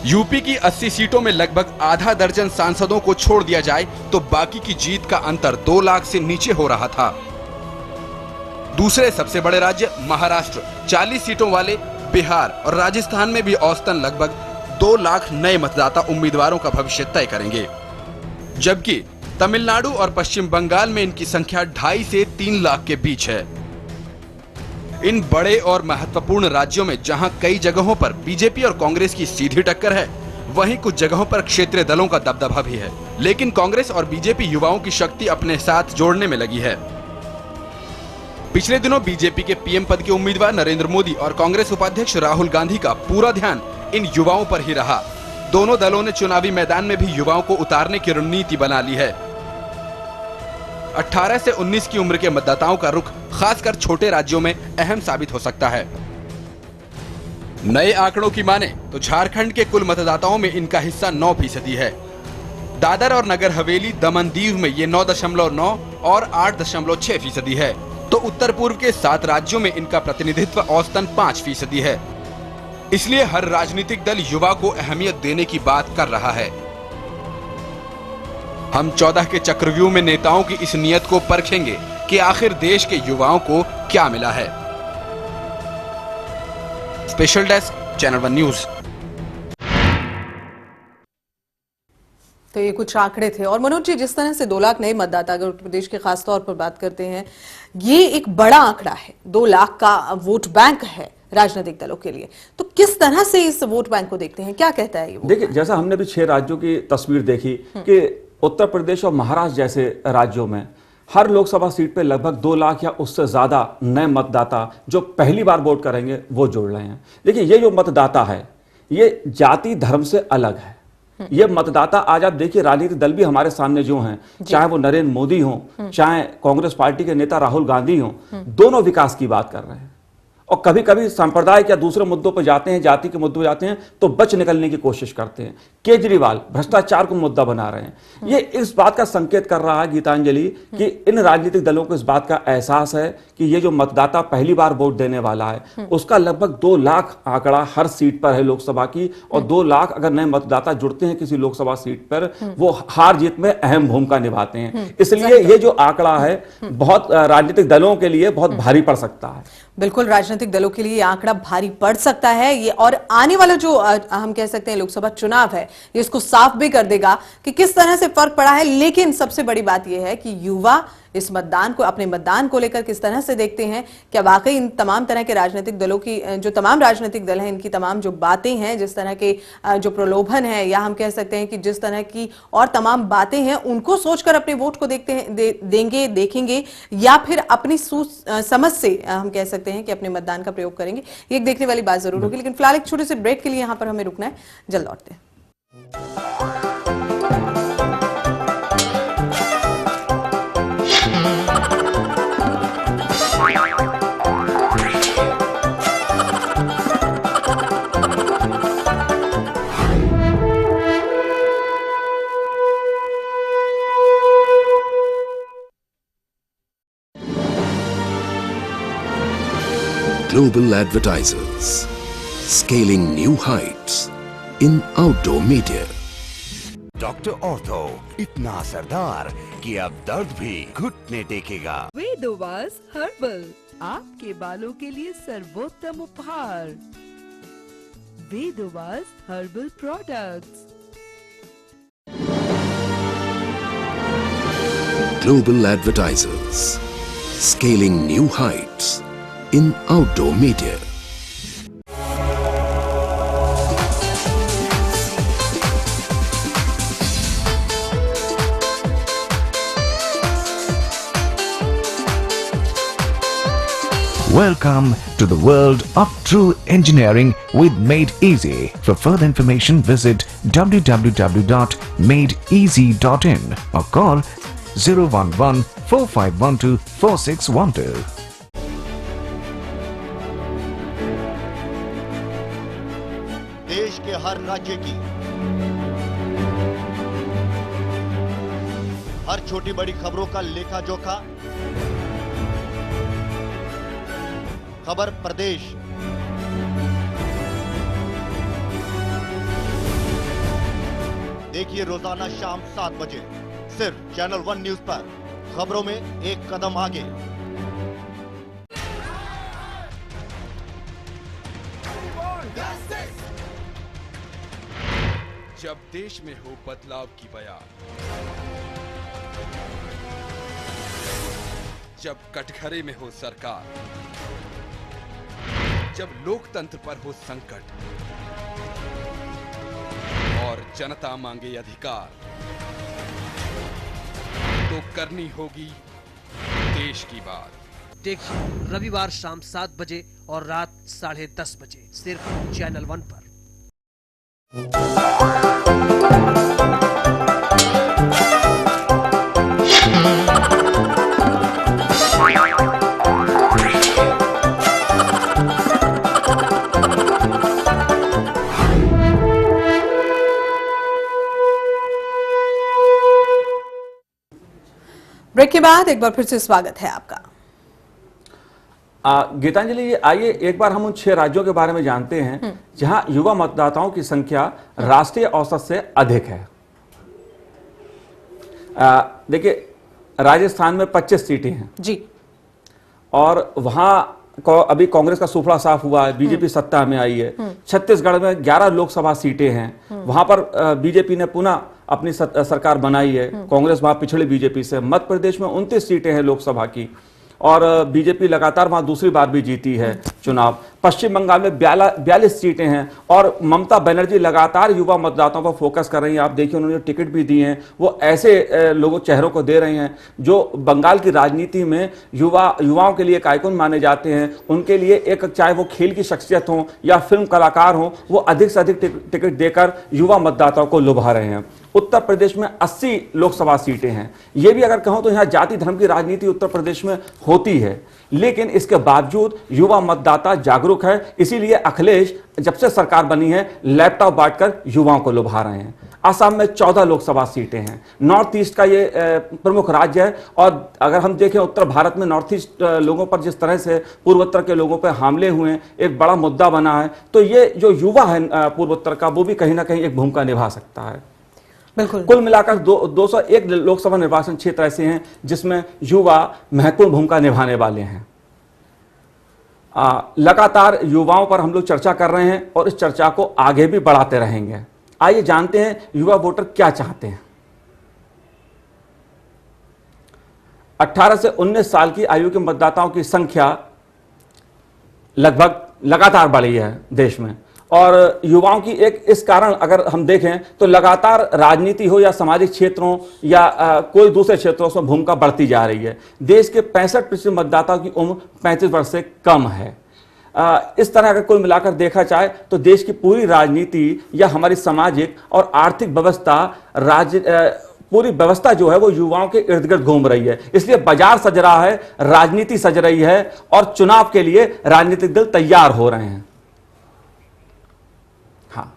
यूपी की 80 सीटों में लगभग आधा दर्जन सांसदों को छोड़ दिया जाए तो बाकी की जीत का अंतर 2 लाख से नीचे हो रहा था। दूसरे सबसे बड़े राज्य महाराष्ट्र, 40 सीटों वाले बिहार और राजस्थान में भी औसतन लगभग 2 लाख नए मतदाता उम्मीदवारों का भविष्य तय करेंगे, जबकि तमिलनाडु और पश्चिम बंगाल में इनकी संख्या 2.5 से 3 लाख के बीच है। इन बड़े और महत्वपूर्ण राज्यों में जहां कई जगहों पर बीजेपी और कांग्रेस की सीधी टक्कर है, वहीं कुछ जगहों पर क्षेत्रीय दलों का दबदबा भी है। लेकिन कांग्रेस और बीजेपी युवाओं की शक्ति अपने साथ जोड़ने में लगी है। पिछले दिनों बीजेपी के पीएम पद के उम्मीदवार नरेंद्र मोदी और कांग्रेस उपाध्यक्ष राहुल गांधी का पूरा ध्यान इन युवाओं पर ही रहा। दोनों दलों ने चुनावी मैदान में भी युवाओं को उतारने की रणनीति बना ली है। 18 से 19 की उम्र के मतदाताओं का रुख खासकर छोटे राज्यों में अहम साबित हो सकता है। नए आंकड़ों की माने तो झारखंड के कुल मतदाताओं में इनका हिस्सा 9% है। दादर और नगर हवेली, दमन दीव में ये 9.9 और 8.6% है। तो उत्तर पूर्व के 7 राज्यों में इनका प्रतिनिधित्व औसतन 5% है। इसलिए हर राजनीतिक दल युवा को अहमियत देने की बात कर रहा है। हम 14 के चक्रव्यूह में नेताओं की इस नियत को परखेंगे कि आखिर देश के युवाओं को क्या मिला है। Special desk, channel 1 news. तो ये कुछ आंकड़े थे। और मनोज जी, जिस तरह से 2 लाख नए मतदाता अगर उत्तर प्रदेश के खास तौर पर बात करते हैं, ये एक बड़ा आंकड़ा है। 2 लाख का वोट बैंक है राजनीतिक दलों के लिए। तो किस तरह से इस वोट बैंक को देखते हैं, क्या कहता है ये? देखिए, जैसा हमने भी 6 राज्यों की तस्वीर देखी कि उत्तर प्रदेश और महाराष्ट्र जैसे राज्यों में हर लोकसभा सीट पे लगभग 2 लाख या उससे ज्यादा नए मतदाता जो पहली बार वोट करेंगे वो जुड़ रहे हैं। देखिए, ये जो मतदाता है ये जाति धर्म से अलग है। ये मतदाता आज आप देखिए, राजनीतिक दल भी हमारे सामने जो हैं, चाहे वो नरेंद्र मोदी हो, चाहे कांग्रेस पार्टी के नेता राहुल गांधी हो, दोनों विकास की बात कर रहे हैं। और कभी कभी सांप्रदायिक या दूसरे मुद्दों पर जाते हैं, जाति के मुद्दों पर जाते हैं तो बच निकलने की कोशिश करते हैं। केजरीवाल भ्रष्टाचार को मुद्दा बना रहे हैं। ये इस बात का संकेत कर रहा है गीतांजलि कि इन राजनीतिक दलों को इस बात का एहसास है कि ये जो मतदाता पहली बार वोट देने वाला है उसका लगभग 2 लाख आंकड़ा हर सीट पर है लोकसभा की, और 2 लाख अगर नए मतदाता जुड़ते हैं किसी लोकसभा सीट पर वो हार जीत में अहम भूमिका निभाते हैं। इसलिए ये जो आंकड़ा है बहुत राजनीतिक दलों के लिए बहुत भारी पड़ सकता है। बिल्कुल, राजनीतिक दलों के लिए ये आंकड़ा भारी पड़ सकता है ये, और आने वाला जो हम कह सकते हैं लोकसभा चुनाव है ये इसको साफ भी कर देगा कि किस तरह से फर्क पड़ा है। लेकिन सबसे बड़ी बात यह है कि युवा इस मतदान को, अपने मतदान को लेकर किस तरह से देखते हैं। क्या वाकई इन तमाम तरह के राजनीतिक दलों की, जो तमाम राजनीतिक दल हैं, इनकी तमाम जो बातें हैं, जिस तरह के जो प्रलोभन है, या हम कह सकते हैं कि जिस तरह की और तमाम बातें हैं उनको सोचकर अपने वोट को देखेंगे, या फिर अपनी समझ से हम कह सकते हैं कि अपने मतदान का प्रयोग करेंगे। ये एक देखने वाली बात जरूर होगी। लेकिन फिलहाल एक छोटे से ब्रेक के लिए यहां पर हमें रुकना है, जल्द लौटते हैं। Global advertisers, scaling new heights in outdoor media. Doctor ortho इतना सरदार कि अब दर्द भी घुटने टेकेगा। वेदोवास हर्बल, आपके बालों के लिए सर्वोत्तम उपहार। वेदोवास herbal products. Global advertisers, scaling new heights in outdoor media. Welcome to the world of true engineering with Made Easy. For further information, visit www.madeeasy.in or call 011-4512-4612. देश के हर राज्य की हर छोटी बड़ी खबरों का लेखा जोखा, खबर प्रदेश, देखिए रोजाना शाम 7 बजे सिर्फ चैनल 1 न्यूज पर। खबरों में एक कदम आगे। जब देश में हो बदलाव की बयार, जब कटघरे में हो सरकार, जब लोकतंत्र पर हो संकट और जनता मांगे अधिकार, तो करनी होगी देश की बात। देखिए रविवार शाम 7 बजे और रात 10:30 बजे सिर्फ चैनल 1 पर। ब्रेक के बाद एक बार फिर से स्वागत है आपका। गीतांजलि, आइए एक बार हम उन 6 राज्यों के बारे में जानते हैं जहां युवा मतदाताओं की संख्या राष्ट्रीय औसत से अधिक है। देखिए राजस्थान में 25 सीटें हैं जी, और वहां अभी कांग्रेस का सूफड़ा साफ हुआ है, बीजेपी सत्ता में आई है। छत्तीसगढ़ में 11 लोकसभा सीटें हैं, वहां पर बीजेपी ने पुनः अपनी सरकार बनाई है, कांग्रेस वहां पिछड़े बीजेपी से। मध्य प्रदेश में 29 सीटें हैं लोकसभा की, और बीजेपी लगातार वहां दूसरी बार भी जीती है चुनाव। पश्चिम बंगाल में 42 सीटें हैं, और ममता बनर्जी लगातार युवा मतदाताओं पर फोकस कर रही हैं। आप देखिए उन्होंने टिकट भी दिए हैं, वो ऐसे लोगों चेहरों को दे रहे हैं जो बंगाल की राजनीति में युवाओं के लिए एक आइकन माने जाते हैं। उनके लिए एक, चाहे वो खेल की शख्सियत हो या फिल्म कलाकार हो, वो अधिक से अधिक टिकट देकर युवा मतदाताओं को लुभा रहे हैं। उत्तर प्रदेश में 80 लोकसभा सीटें हैं। ये भी अगर कहूं तो यहाँ जाति धर्म की राजनीति उत्तर प्रदेश में होती है, लेकिन इसके बावजूद युवा मतदाता जागरूक है। इसीलिए अखिलेश जब से सरकार बनी है लैपटॉप बांटकर युवाओं को लुभा रहे हैं। असम में 14 लोकसभा सीटें हैं। नॉर्थ ईस्ट का ये प्रमुख राज्य है, और अगर हम देखें उत्तर भारत में नॉर्थ ईस्ट लोगों पर जिस तरह से पूर्वोत्तर के लोगों पर हमले हुए हैं, एक बड़ा मुद्दा बना है, तो ये जो युवा है पूर्वोत्तर का, वो भी कहीं ना कहीं एक भूमिका निभा सकता है। बिल्कुल। कुल मिलाकर 201 लोकसभा निर्वाचन क्षेत्र ऐसे हैं जिसमें युवा महत्वपूर्ण भूमिका निभाने वाले हैं। लगातार युवाओं पर हम लोग चर्चा कर रहे हैं और इस चर्चा को आगे भी बढ़ाते रहेंगे। आइए जानते हैं युवा वोटर क्या चाहते हैं। 18 से 19 साल की आयु के मतदाताओं की संख्या लगभग लगातार बढ़ी है देश में, और युवाओं की एक इस कारण अगर हम देखें तो लगातार राजनीति हो या सामाजिक क्षेत्रों या कोई दूसरे क्षेत्रों में भूमिका बढ़ती जा रही है। देश के 65% मतदाताओं की उम्र 35 वर्ष से कम है। इस तरह अगर कुल मिलाकर देखा जाए तो देश की पूरी राजनीति या हमारी सामाजिक और आर्थिक व्यवस्था पूरी व्यवस्था जो है वो युवाओं के इर्द गिर्द घूम रही है। इसलिए बाजार सज रहा है, राजनीति सज रही है, और चुनाव के लिए राजनीतिक दल तैयार हो रहे हैं। हाँ,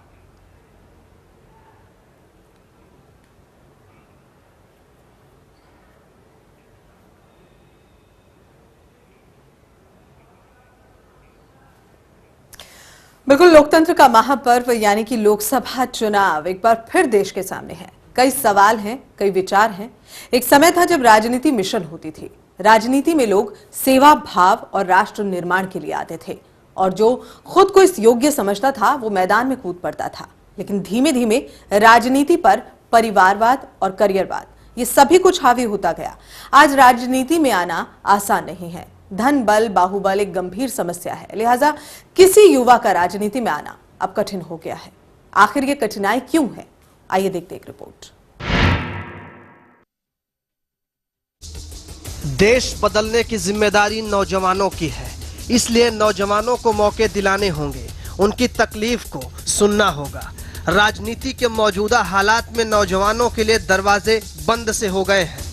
बिल्कुल, लोकतंत्र का महापर्व यानी कि लोकसभा चुनाव एक बार फिर देश के सामने है। कई सवाल हैं, कई विचार हैं। एक समय था जब राजनीति मिशन होती थी। राजनीति में लोग सेवा भाव और राष्ट्र निर्माण के लिए आते थे, और जो खुद को इस योग्य समझता था वो मैदान में कूद पड़ता था। लेकिन धीमे धीमे राजनीति पर परिवारवाद और करियरवाद, ये सभी कुछ हावी होता गया। आज राजनीति में आना आसान नहीं है। धन बल बाहुबल एक गंभीर समस्या है, लिहाजा किसी युवा का राजनीति में आना अब कठिन हो गया है। आखिर ये कठिनाई क्यों है, आइए देखते एक रिपोर्ट। देश बदलने की जिम्मेदारी नौजवानों की है, इसलिए नौजवानों को मौके दिलाने होंगे, उनकी तकलीफ को सुनना होगा। राजनीति के मौजूदा हालात में नौजवानों के लिए दरवाजे बंद से हो गए हैं।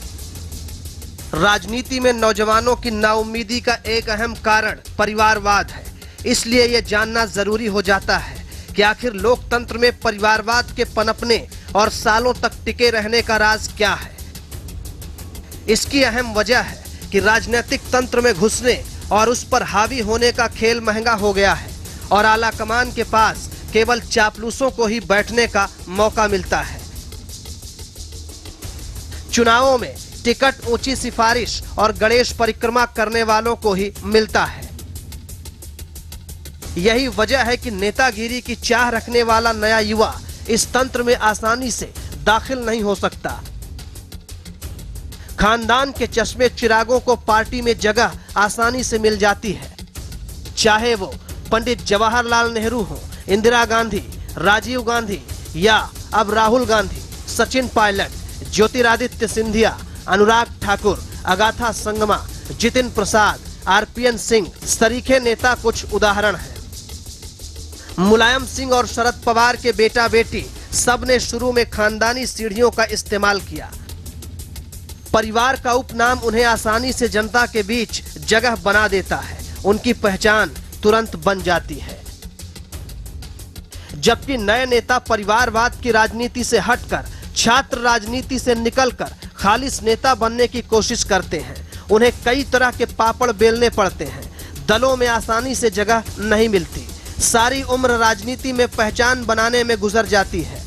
राजनीति में नौजवानों की नाउम्मीदी का एक अहम कारण परिवारवाद है। इसलिए यह जानना जरूरी हो जाता है कि आखिर लोकतंत्र में परिवारवाद के पनपने और सालों तक टिके रहने का राज क्या है। इसकी अहम वजह है कि राजनीतिक तंत्र में घुसने और उस पर हावी होने का खेल महंगा हो गया है, और आला कमान के पास केवल चापलूसों को ही बैठने का मौका मिलता है। चुनावों में टिकट ऊंची सिफारिश और गणेश परिक्रमा करने वालों को ही मिलता है। यही वजह है कि नेतागिरी की चाह रखने वाला नया युवा इस तंत्र में आसानी से दाखिल नहीं हो सकता। खानदान के चश्मे चिरागों को पार्टी में जगह आसानी से मिल जाती है, चाहे वो पंडित जवाहरलाल नेहरू हो, इंदिरा गांधी, राजीव गांधी या अब राहुल गांधी, सचिन पायलट, ज्योतिरादित्य सिंधिया, अनुराग ठाकुर, अगाथा संगमा, जितिन प्रसाद, आरपीएन सिंह सरीखे नेता कुछ उदाहरण हैं। मुलायम सिंह और शरद पवार के बेटा बेटी सबने शुरू में खानदानी सीढ़ियों का इस्तेमाल किया। परिवार का उपनाम उन्हें आसानी से जनता के बीच जगह बना देता है, उनकी पहचान तुरंत बन जाती है। जबकि नए नेता परिवारवाद की राजनीति से हटकर छात्र राजनीति से निकलकर खालिस नेता बनने की कोशिश करते हैं। उन्हें कई तरह के पापड़ बेलने पड़ते हैं, दलों में आसानी से जगह नहीं मिलती, सारी उम्र राजनीति में पहचान बनाने में गुजर जाती है।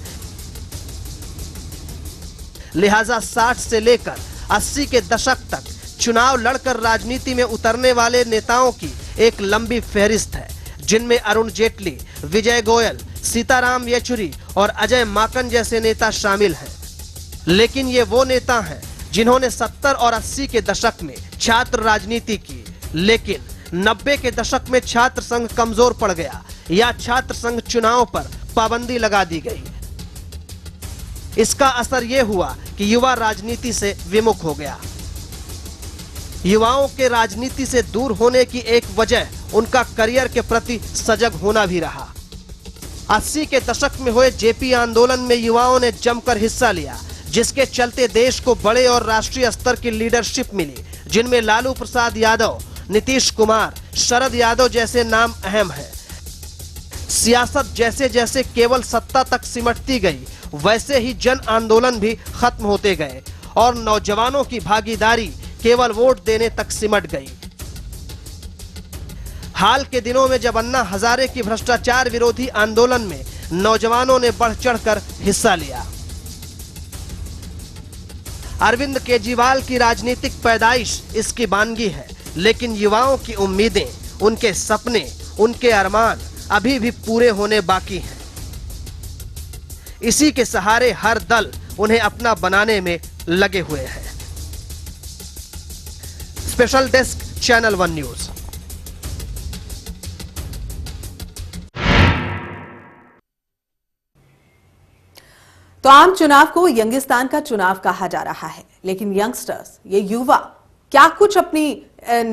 लिहाजा 60 से लेकर 80 के दशक तक चुनाव लड़कर राजनीति में उतरने वाले नेताओं की एक लंबी फहरिस्त है, जिनमें अरुण जेटली, विजय गोयल, सीताराम येचुरी और अजय माकन जैसे नेता शामिल हैं। लेकिन ये वो नेता हैं जिन्होंने 70 और 80 के दशक में छात्र राजनीति की, लेकिन 90 के दशक में छात्र संघ कमजोर पड़ गया या छात्र संघ चुनाव पर पाबंदी लगा दी गई। इसका असर यह हुआ कि युवा राजनीति से विमुख हो गया। युवाओं के राजनीति से दूर होने की एक वजह उनका करियर के प्रति सजग होना भी रहा। 80 के दशक में हुए जेपी आंदोलन में युवाओं ने जमकर हिस्सा लिया, जिसके चलते देश को बड़े और राष्ट्रीय स्तर की लीडरशिप मिली, जिनमें लालू प्रसाद यादव, नीतीश कुमार, शरद यादव जैसे नाम अहम हैं। सियासत जैसे जैसे केवल सत्ता तक सिमटती गई, वैसे ही जन आंदोलन भी खत्म होते गए और नौजवानों की भागीदारी केवल वोट देने तक सिमट गई। हाल के दिनों में जब अन्ना हजारे की भ्रष्टाचार विरोधी आंदोलन में नौजवानों ने बढ़ चढ़कर हिस्सा लिया। अरविंद केजरीवाल की राजनीतिक पैदाइश इसकी बानगी है, लेकिन युवाओं की उम्मीदें, उनके सपने, उनके अरमान अभी भी पूरे होने बाकी हैं। इसी के सहारे हर दल उन्हें अपना बनाने में लगे हुए हैं। Special desk, channel 1 news. तो आम चुनाव को यंगिस्तान का चुनाव कहा जा रहा है, लेकिन यंगस्टर्स, ये युवा क्या कुछ अपनी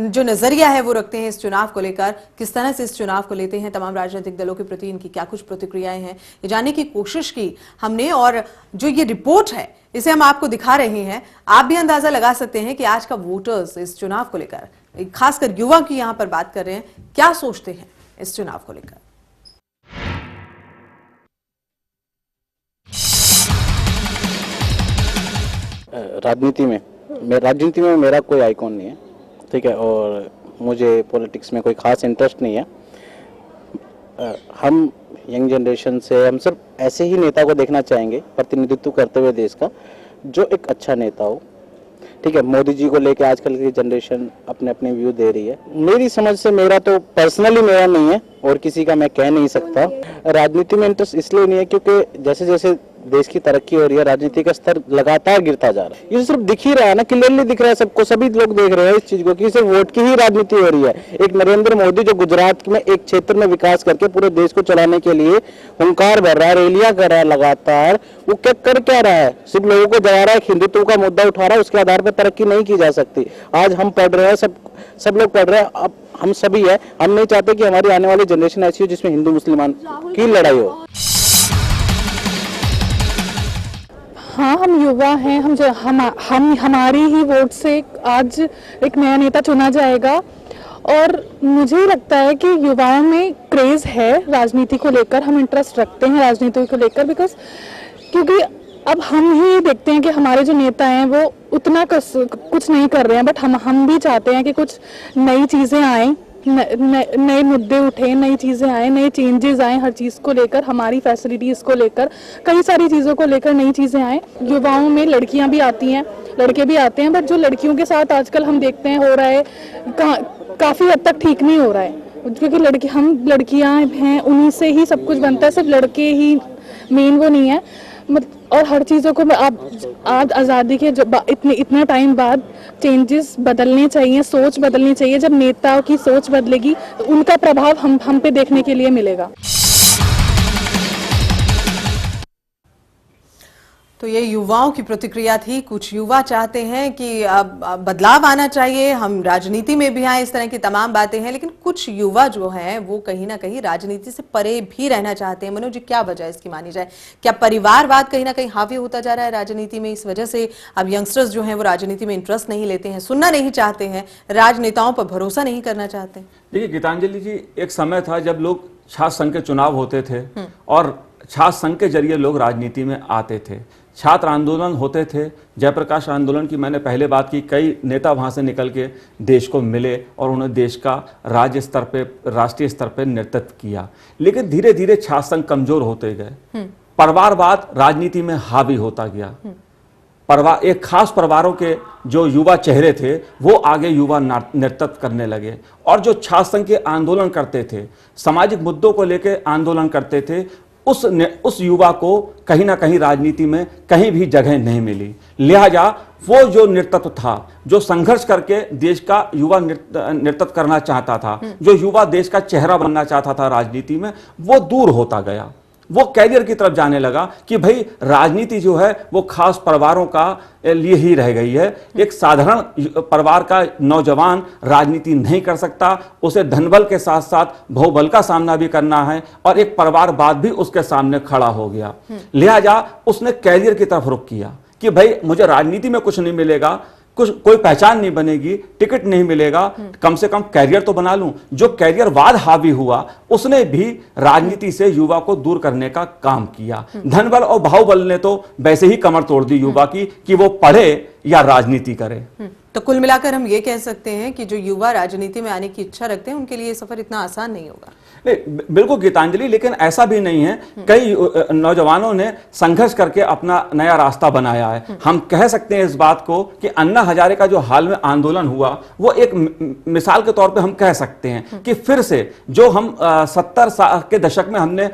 जो नजरिया है वो रखते हैं इस चुनाव को लेकर, किस तरह से इस चुनाव को लेते हैं, तमाम राजनीतिक दलों के प्रति इनकी क्या कुछ प्रतिक्रियाएं हैं, ये जानने की कोशिश की हमने। और जो ये रिपोर्ट है इसे हम आपको दिखा रहे हैं। आप भी अंदाजा लगा सकते हैं कि आज का वोटर्स इस चुनाव को लेकर, खासकर युवा की यहां पर बात कर रहे हैं, क्या सोचते हैं इस चुनाव को लेकर। राजनीति में मेरा कोई आइकॉन नहीं है, ठीक है, और मुझे पॉलिटिक्स में कोई खास इंटरेस्ट नहीं है। हम यंग जनरेशन से हम सिर्फ ऐसे ही नेता को देखना चाहेंगे प्रतिनिधित्व करते हुए देश का, जो एक अच्छा नेता हो। ठीक है, मोदी जी को लेके आजकल की जनरेशन अपने अपने व्यू दे रही है। मेरी समझ से, मेरा तो पर्सनली मेरा नहीं है और किसी का मैं कह नहीं सकता। राजनीति में इंटरेस्ट इसलिए नहीं है क्योंकि जैसे जैसे देश की तरक्की हो रही है, राजनीति का स्तर लगातार गिरता जा रहा है। ये सिर्फ दिख ही रहा है ना, क्लियरली दिख रहा है सबको, सभी लोग देख रहे हैं इस चीज को कि सिर्फ वोट की ही राजनीति हो रही है। एक नरेंद्र मोदी जो गुजरात में एक क्षेत्र में विकास करके पूरे देश को चलाने के लिए हुंकार भर रहा है, रैलियां कर रहा है लगातार, वो क्या कर क्या रहा है? सिर्फ लोगों को जगा रहा है, हिंदुत्व का मुद्दा उठा रहा है, उसके आधार पर तरक्की नहीं की जा सकती। आज हम पढ़ रहे हैं, सब लोग पढ़ रहे हैं, अब हम सभी है, हम नहीं चाहते कि हमारी आने वाली जनरेशन ऐसी हो जिसमें हिंदू मुसलमान की लड़ाई हो। हाँ, हम युवा हैं, हम हमारी ही वोट से आज एक नया नेता चुना जाएगा और मुझे लगता है कि युवाओं में क्रेज है राजनीति को लेकर, हम इंटरेस्ट रखते हैं राजनीति को लेकर क्योंकि अब हम ही देखते हैं कि हमारे जो नेता हैं वो उतना कुछ नहीं कर रहे हैं, बट हम भी चाहते हैं कि कुछ नई चीज़ें आएँ, नए मुद्दे उठे, नई चीज़ें आए, नए चेंजेस आए हर चीज़ को लेकर, हमारी फैसिलिटीज़ को लेकर, कई सारी चीज़ों को लेकर नई चीज़ें आए। युवाओं में लड़कियां भी आती हैं, लड़के भी आते हैं, बट जो लड़कियों के साथ आजकल हम देखते हैं हो रहा है काफ़ी हद तक ठीक नहीं हो रहा है, क्योंकि हम लड़कियां हैं, उन्हीं से ही सब कुछ बनता है, सिर्फ लड़के ही मेन वो नहीं है। और हर चीज़ों को आज आज़ादी के इतना टाइम बाद चेंजेस बदलने चाहिए, सोच बदलनी चाहिए। जब नेताओं की सोच बदलेगी तो उनका प्रभाव हम पे देखने के लिए मिलेगा। तो ये युवाओं की प्रतिक्रिया थी। कुछ युवा चाहते हैं कि अब बदलाव आना चाहिए, हम राजनीति में भी आए, इस तरह की तमाम बातें हैं, लेकिन कुछ युवा जो हैं वो कहीं ना कहीं राजनीति से परे भी रहना चाहते हैं। मनोज जी, क्या वजह इसकी मानी जाए? क्या परिवारवाद कहीं ना कहीं हावी होता जा रहा है राजनीति में, इस वजह से अब यंगस्टर्स जो हैं वो राजनीति में इंटरेस्ट नहीं लेते हैं, सुनना नहीं चाहते हैं, राजनेताओं पर भरोसा नहीं करना चाहते? देखिए गीतांजलि जी, एक समय था जब लोग छात्र संघ के चुनाव होते थे और छात्र संघ के जरिए लोग राजनीति में आते थे, छात्र आंदोलन होते थे, जयप्रकाश आंदोलन की मैंने पहले बात की, कई नेता वहां से निकल के देश को मिले और उन्होंने देश का राज्य स्तर पे, राष्ट्रीय स्तर पे नेतृत्व किया। लेकिन धीरे धीरे छात्र संघ कमजोर होते गए, परिवारवाद राजनीति में हावी होता गया। परिवार, एक खास परिवारों के जो युवा चेहरे थे वो आगे युवा नेतृत्व करने लगे, और जो छात्र संघ के आंदोलन करते थे, सामाजिक मुद्दों को लेकर आंदोलन करते थे, उस युवा को कहीं ना कहीं राजनीति में कहीं भी जगह नहीं मिली। लिहाजा वो जो नेतृत्व था, जो संघर्ष करके देश का युवा नेतृत्व करना चाहता था, जो युवा देश का चेहरा बनना चाहता था राजनीति में, वो दूर होता गया। वो कैरियर की तरफ जाने लगा कि भाई राजनीति जो है वो खास परिवारों का लिए ही रह गई है। एक साधारण परिवार का नौजवान राजनीति नहीं कर सकता, उसे धनबल के साथ साथ बहुबल का सामना भी करना है और एक परिवारवाद भी उसके सामने खड़ा हो गया। लिहाजा उसने कैरियर की तरफ रुख किया कि भाई मुझे राजनीति में कुछ नहीं मिलेगा, कुछ कोई पहचान नहीं बनेगी, टिकट नहीं मिलेगा, कम से कम कैरियर तो बना लूं। जो कैरियरवाद हावी हुआ उसने भी राजनीति से युवा को दूर करने का काम किया। धनबल और बाहुबल ने तो वैसे ही कमर तोड़ दी युवा की कि वो पढ़े या राजनीति करे। तो कुल मिलाकर हम ये कह सकते हैं कि जो युवा राजनीति में आने की इच्छा रखते हैं उनके लिए ये सफर इतना आसान नहीं होगा। नहीं, बिल्कुल गीतांजलि, लेकिन ऐसा भी नहीं है। कई नौजवानों ने संघर्ष करके अपना नया रास्ता बनाया है। हम कह सकते हैं इस बात को कि अन्ना हजारे का जो हाल में आंदोलन हुआ वो एक मिसाल के तौर पे हम कह सकते हैं कि फिर से जो हम 70 के दशक में हमने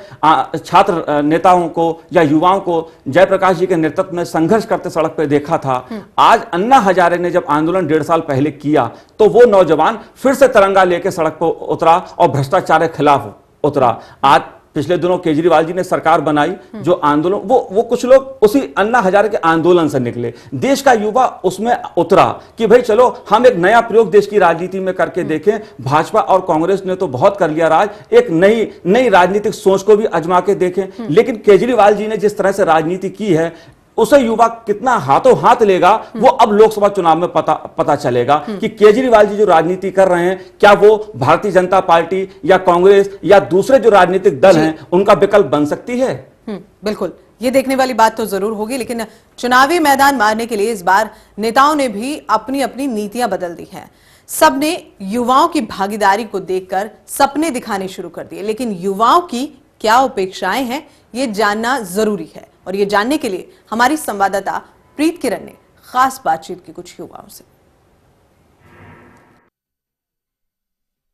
छात्र नेताओं को या युवाओं को जयप्रकाश जी के नेतृत्व में संघर्ष करते सड़क पे देखा था, आज अन्ना हजारे ने जब आंदोलन 1.5 साल पहले किया तो वो नौजवान फिर से तिरंगा लेके सड़क पर उतरा और भ्रष्टाचार के खिलाफ उतरा। आज पिछले दिनों केजरीवाल जी ने सरकार बनाई, जो आंदोलन वो कुछ लोग उसी अन्ना हजारे के आंदोलन से निकले। देश का युवा उसमें उतरा कि भाई चलो हम एक नया प्रयोग देश की राजनीति में करके देखें। भाजपा और कांग्रेस ने तो बहुत कर लिया राज, एक नई राजनीतिक सोच को भी आजमा के देखें। लेकिन केजरीवाल जी ने जिस तरह से राजनीति की है उसे युवा कितना हाथों हाथ लेगा वो अब लोकसभा चुनाव में पता चलेगा कि केजरीवाल जी जो राजनीति कर रहे हैं क्या वो भारतीय जनता पार्टी या कांग्रेस या दूसरे जो राजनीतिक दल हैं उनका विकल्प बन सकती है। बिल्कुल, ये देखने वाली बात तो जरूर होगी। लेकिन चुनावी मैदान मारने के लिए इस बार नेताओं ने भी अपनी अपनी नीतियां बदल दी हैं। सबने युवाओं की भागीदारी को देखकर सपने दिखाने शुरू कर दिए, लेकिन युवाओं की क्या अपेक्षाएं हैं ये जानना जरूरी है। और ये जानने के लिए हमारी संवाददाता प्रीत किरण ने खास बातचीत की कुछ युवाओं से।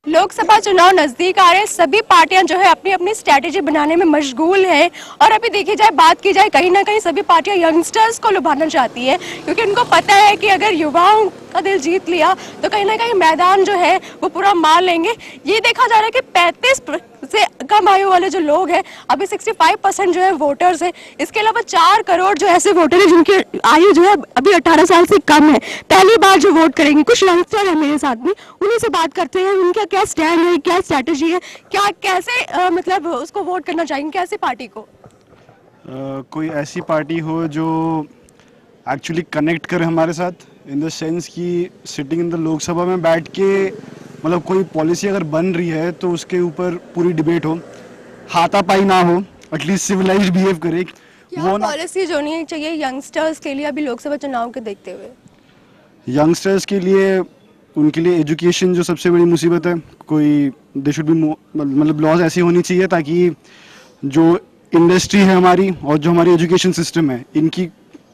लोकसभा चुनाव नजदीक आ रहे हैं, सभी पार्टियां जो है अपनी अपनी स्ट्रैटेजी बनाने में मशगूल हैं। और अभी देखी जाए, बात की जाए, कहीं ना कहीं सभी पार्टियां यंगस्टर्स को लुभाना चाहती है, क्योंकि उनको पता है कि अगर युवाओं का दिल जीत लिया तो कहीं ना कहीं मैदान जो है वो पूरा मार लेंगे। ये देखा जा रहा है कि 35 से कम आयु वाले जो लोग हैं, अभी 65% जो है वोटर्स हैं। इसके अलावा 4 करोड़ जो ऐसे वोटर हैं जिनकी आयु जो है अभी 18 साल से कम है, पहली बार जो वोट करेंगे। कुछ यंगस्टर है मेरे साथ में, उन्हीं से बात करते हैं, उनका क्या स्टैंड है, क्या स्ट्रैटेजी है, क्या कैसे मतलब उसको वोट करना चाहेंगे, कैसे पार्टी को। कोई ऐसी पार्टी हो जो एक्चुअली कनेक्ट करे हमारे साथ, इन द सेंस कि सिटिंग इन द लोकसभा में बैठ के मतलब कोई पॉलिसी अगर बन रही है तो उसके ऊपर पूरी डिबेट हो, हाथापाई ना हो, एटलीस्ट सिविलाइज्ड बिहेव करे। वो पॉलिसी जो नहीं चाहिए यंगस्टर्स के लिए अभी लोकसभा चुनाव के देखते हुए। यंगस्टर्स के लिए, उनके लिए एजुकेशन जो सबसे बड़ी मुसीबत है। कोई दे शुड बी मतलब लॉज ऐसी होनी चाहिए ताकि जो इंडस्ट्री है हमारी और जो हमारी एजुकेशन सिस्टम है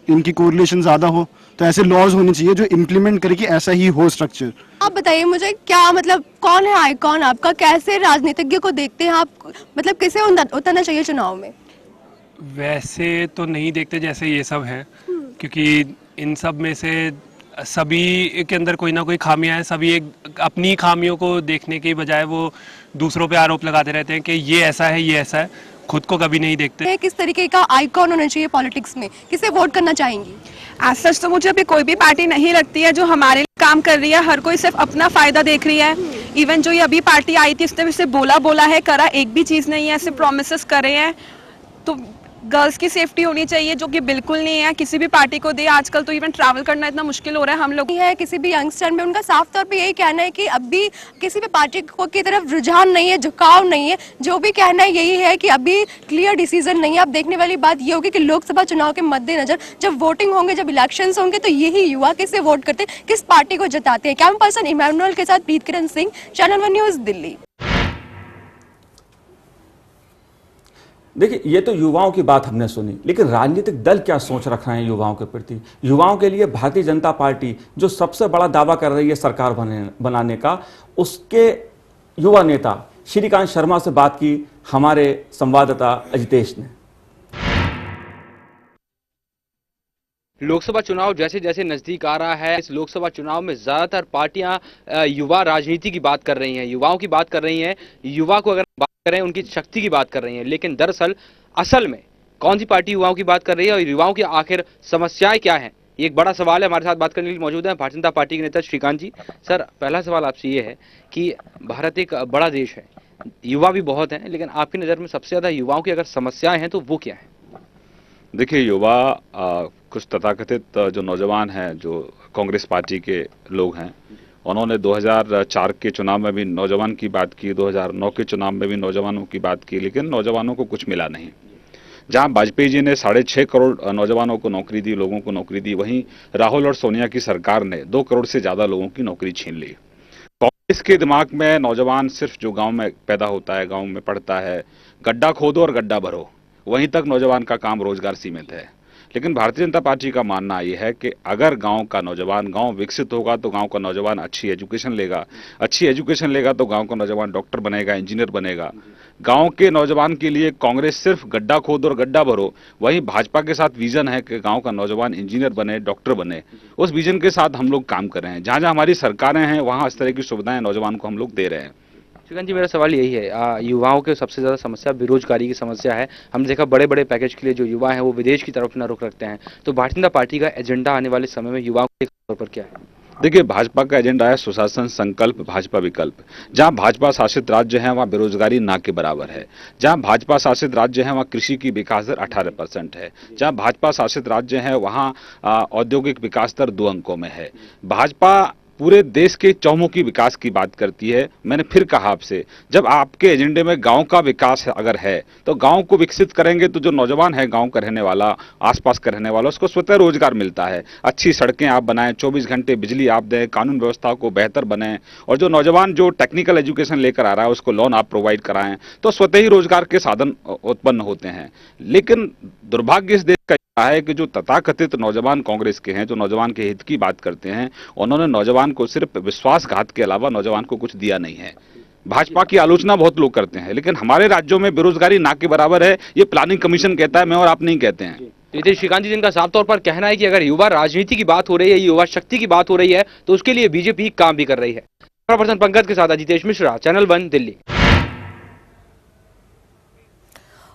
इनकी कोरिलेशन ज्यादा हो। तो ऐसे लॉज होने चाहिए जो इम्प्लीमेंट करे कि ऐसा ही हो स्ट्रक्चर। आप बताइए मुझे, क्या मतलब कौन है आइकॉन आपका, कैसे राजनीतिज्ञ को देखते हैं आप, मतलब किसे उतरना चाहिए चुनाव में? वैसे तो नहीं देखते जैसे ये सब हैं, क्योंकि इन सब में से सभी के अंदर कोई ना कोई खामियां हैं। सभी एक अपनी खामियों को देखने के बजाय वो दूसरों पे आरोप लगाते रहते हैं कि ये ऐसा है, ये ऐसा है, खुद को कभी नहीं देखते। किस तरीके का आइकॉन होना चाहिए पॉलिटिक्स में, किसे वोट करना चाहेंगी? आज सच तो मुझे अभी कोई भी पार्टी नहीं लगती है जो हमारे लिए काम कर रही है। हर कोई सिर्फ अपना फायदा देख रही है। इवन जो ये अभी पार्टी आई थी उसने सिर्फ बोला है, करा एक भी चीज नहीं है, सिर्फ प्रोमिसेस करे हैं। तो गर्ल्स की सेफ्टी होनी चाहिए जो कि बिल्कुल नहीं है किसी भी पार्टी को दे। आजकल तो इवन ट्रैवल करना इतना मुश्किल हो रहा है। हम लोग है किसी भी यंगस्टर में उनका साफ तौर पे यही कहना है कि अभी किसी भी पार्टी को की तरफ रुझान नहीं है, झुकाव नहीं है। जो भी कहना है यही है कि अभी क्लियर डिसीजन नहीं है। अब देखने वाली बात ये होगी कि लोकसभा चुनाव के मद्देनजर जब वोटिंग होंगे, जब इलेक्शंस होंगे, तो यही युवा किसे वोट करते हैं, किस पार्टी को जताते हैं। कैमरा पर्सन इमैनुअल के साथ प्रीत किरण सिंह, चैनल 1 न्यूज, दिल्ली। देखिए, ये तो युवाओं की बात हमने सुनी, लेकिन राजनीतिक दल क्या सोच रख रहे हैं युवाओं के प्रति। युवाओं के लिए भारतीय जनता पार्टी जो सबसे बड़ा दावा कर रही है सरकार बनाने का, उसके युवा नेता श्रीकांत शर्मा से बात की हमारे संवाददाता अजितेश ने। लोकसभा चुनाव जैसे जैसे नजदीक आ रहा है, इस लोकसभा चुनाव में ज्यादातर पार्टियां युवा राजनीति की बात कर रही हैं, युवाओं की बात कर रही हैं। युवा को अगर बात करें, उनकी शक्ति की बात कर रही हैं। लेकिन दरअसल असल में कौन सी पार्टी युवाओं की बात कर रही है और युवाओं की आखिर समस्याएं क्या हैं, ये एक बड़ा सवाल है। हमारे साथ बात करने के लिए मौजूद है भारतीय जनता पार्टी के नेता श्रीकांत जी। सर, पहला सवाल आपसे ये है कि भारत एक बड़ा देश है, युवा भी बहुत हैं, लेकिन आपकी नज़र में सबसे ज़्यादा युवाओं की अगर समस्याएं हैं तो वो क्या है? देखिए, युवा कुछ तथाकथित जो नौजवान हैं, जो कांग्रेस पार्टी के लोग हैं, उन्होंने 2004 के चुनाव में भी नौजवान की बात की, 2009 के चुनाव में भी नौजवानों की बात की, लेकिन नौजवानों को कुछ मिला नहीं। जहां वाजपेयी जी ने 6.5 करोड़ नौजवानों को नौकरी दी, लोगों को नौकरी दी, वहीं राहुल और सोनिया की सरकार ने 2 करोड़ से ज़्यादा लोगों की नौकरी छीन ली। कांग्रेस के दिमाग में नौजवान सिर्फ जो गांव में पैदा होता है, गांव में पढ़ता है, गड्ढा खोदो और गड्ढा भरो, वहीं तक नौजवान का काम रोजगार सीमित है। लेकिन भारतीय जनता पार्टी का मानना यह है कि अगर गांव का नौजवान, गांव विकसित होगा तो गांव का नौजवान अच्छी एजुकेशन लेगा तो गांव का नौजवान डॉक्टर बनेगा, इंजीनियर बनेगा। गांव के नौजवान के लिए कांग्रेस सिर्फ गड्ढा खोदो और गड्ढा भरो, वहीं भाजपा के साथ विजन है कि गांव का नौजवान इंजीनियर बने, डॉक्टर बने। उस विजन के साथ हम लोग काम कर रहे हैं। जहां जहां हमारी सरकारें हैं वहां इस तरह की सुविधाएं नौजवान को हम लोग दे रहे हैं। श्रीकांत जी, मेरा सवाल यही है, युवाओं के सबसे ज़्यादा समस्या बेरोजगारी की समस्या है। हमने देखा बड़े बड़े पैकेज के लिए जो युवा हैं वो विदेश की तरफ न रुख रखते हैं, तो भारतीय जनता पार्टी का एजेंडा आने वाले समय में युवाओं के तौर पर क्या है? देखिए, भाजपा का एजेंडा है सुशासन, संकल्प, भाजपा विकल्प। जहां भाजपा शासित राज्य हैं वहां बेरोजगारी ना के बराबर है। जहां भाजपा शासित राज्य हैं वहां कृषि की विकास दर 18% है। जहां भाजपा शासित राज्य हैं वहां औद्योगिक विकास दर 2 अंकों में है। भाजपा पूरे देश के चौमुखी विकास की बात करती है। मैंने फिर कहा आपसे, जब आपके एजेंडे में गांव का विकास अगर है तो गांव को विकसित करेंगे तो जो नौजवान है गांव का रहने वाला, आसपास का रहने वाला, उसको स्वतः रोजगार मिलता है। अच्छी सड़कें आप बनाएं, 24 घंटे बिजली आप दें, कानून व्यवस्था को बेहतर बनाएं, और जो नौजवान जो टेक्निकल एजुकेशन लेकर आ रहा है उसको लोन आप प्रोवाइड कराएं, तो स्वतः ही रोजगार के साधन उत्पन्न होते हैं। लेकिन दुर्भाग्य इस देश का है कि जो तथाकथित नौजवान कांग्रेस के हैं, जो नौजवान के हित की बात करते हैं, उन्होंने नौजवान को सिर्फ विश्वासघात के अलावा नौजवान को कुछ दिया नहीं है। भाजपा की आलोचना बहुत लोग करते हैं, लेकिन हमारे राज्यों में बेरोजगारी ना के बराबर है, ये प्लानिंग कमीशन कहता है, मैं और आप नहीं कहते हैं। तो श्रीकांत जी, जिनका साफ तौर पर कहना है कि अगर युवा राजनीति की बात हो रही है, युवा शक्ति की बात हो रही है, तो उसके लिए बीजेपी काम भी कर रही है। पर्सन पंकज के साथ अजितेश मिश्रा, चैनल 1 दिल्ली।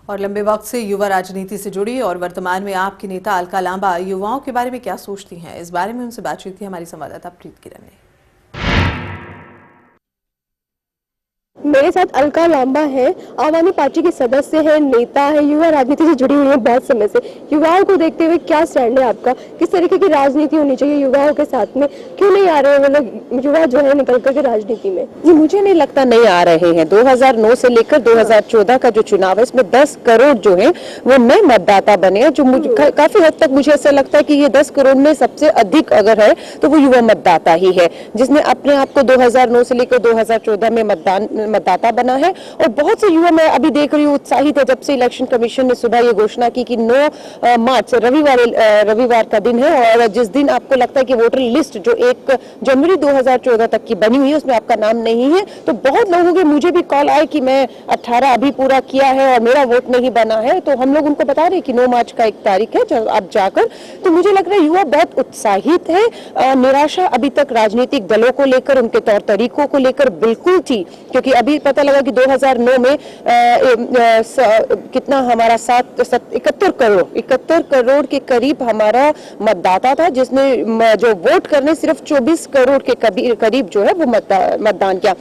और लंबे वक्त से युवा राजनीति से जुड़ी और वर्तमान में आपकी नेता अलका लांबा युवाओं के बारे में क्या सोचती हैं, इस बारे में उनसे बातचीत की हमारी संवाददाता प्रीत किरण ने। मेरे साथ अलका लांबा है, आम आदमी पार्टी के सदस्य है, नेता है, युवा राजनीति से जुड़ी हुई है बहुत समय से। युवाओं को देखते हुए क्या स्टैंड है आपका, किस तरीके की राजनीति होनी चाहिए युवाओं के साथ में, क्यों नहीं आ रहे हैं वो लोग युवा जो है निकल कर के राजनीति में? जी, मुझे नहीं लगता नहीं आ रहे हैं। 2009 से लेकर 2014 का जो चुनाव है इसमें 10 करोड़ जो है वो नए मतदाता बने हैं, जो काफी हद तक मुझे ऐसा लगता है कि ये 10 करोड़ में सबसे अधिक अगर है तो वो युवा मतदाता ही है, जिसने अपने आप को 2009 से लेकर 2014 में मतदाता बना है। और बहुत से युवा मैं अभी देख रही हूँ उत्साहित है, जब से इलेक्शन कमीशन ने सुबह ये घोषणा की कि 9 मार्च रविवार का दिन है, और जिस दिन आपको लगता है कि वोटर लिस्ट जो 1 जनवरी 2014 तक की बनी हुई है उसमें आपका नाम नहीं है, तो बहुत लोगों के मुझे भी कॉल आए कि मैं 18 अभी पूरा किया है और मेरा वोट नहीं बना है, तो हम लोग उनको बता रहे हैं कि 9 मार्च का 1 तारीख है, आप जाकर। तो मुझे लग रहा है युवा बहुत उत्साहित है। निराशा अभी तक राजनीतिक दलों को लेकर, उनके तौर तरीकों को लेकर बिल्कुल थी, क्योंकि अभी पता लगा कि 2009 में कितना हमारा 71 करोड़ के करीब हमारा मतदाता था, जिसने जो वोट करने सिर्फ 24 करोड़ के करीब जो है वो मतदान किया।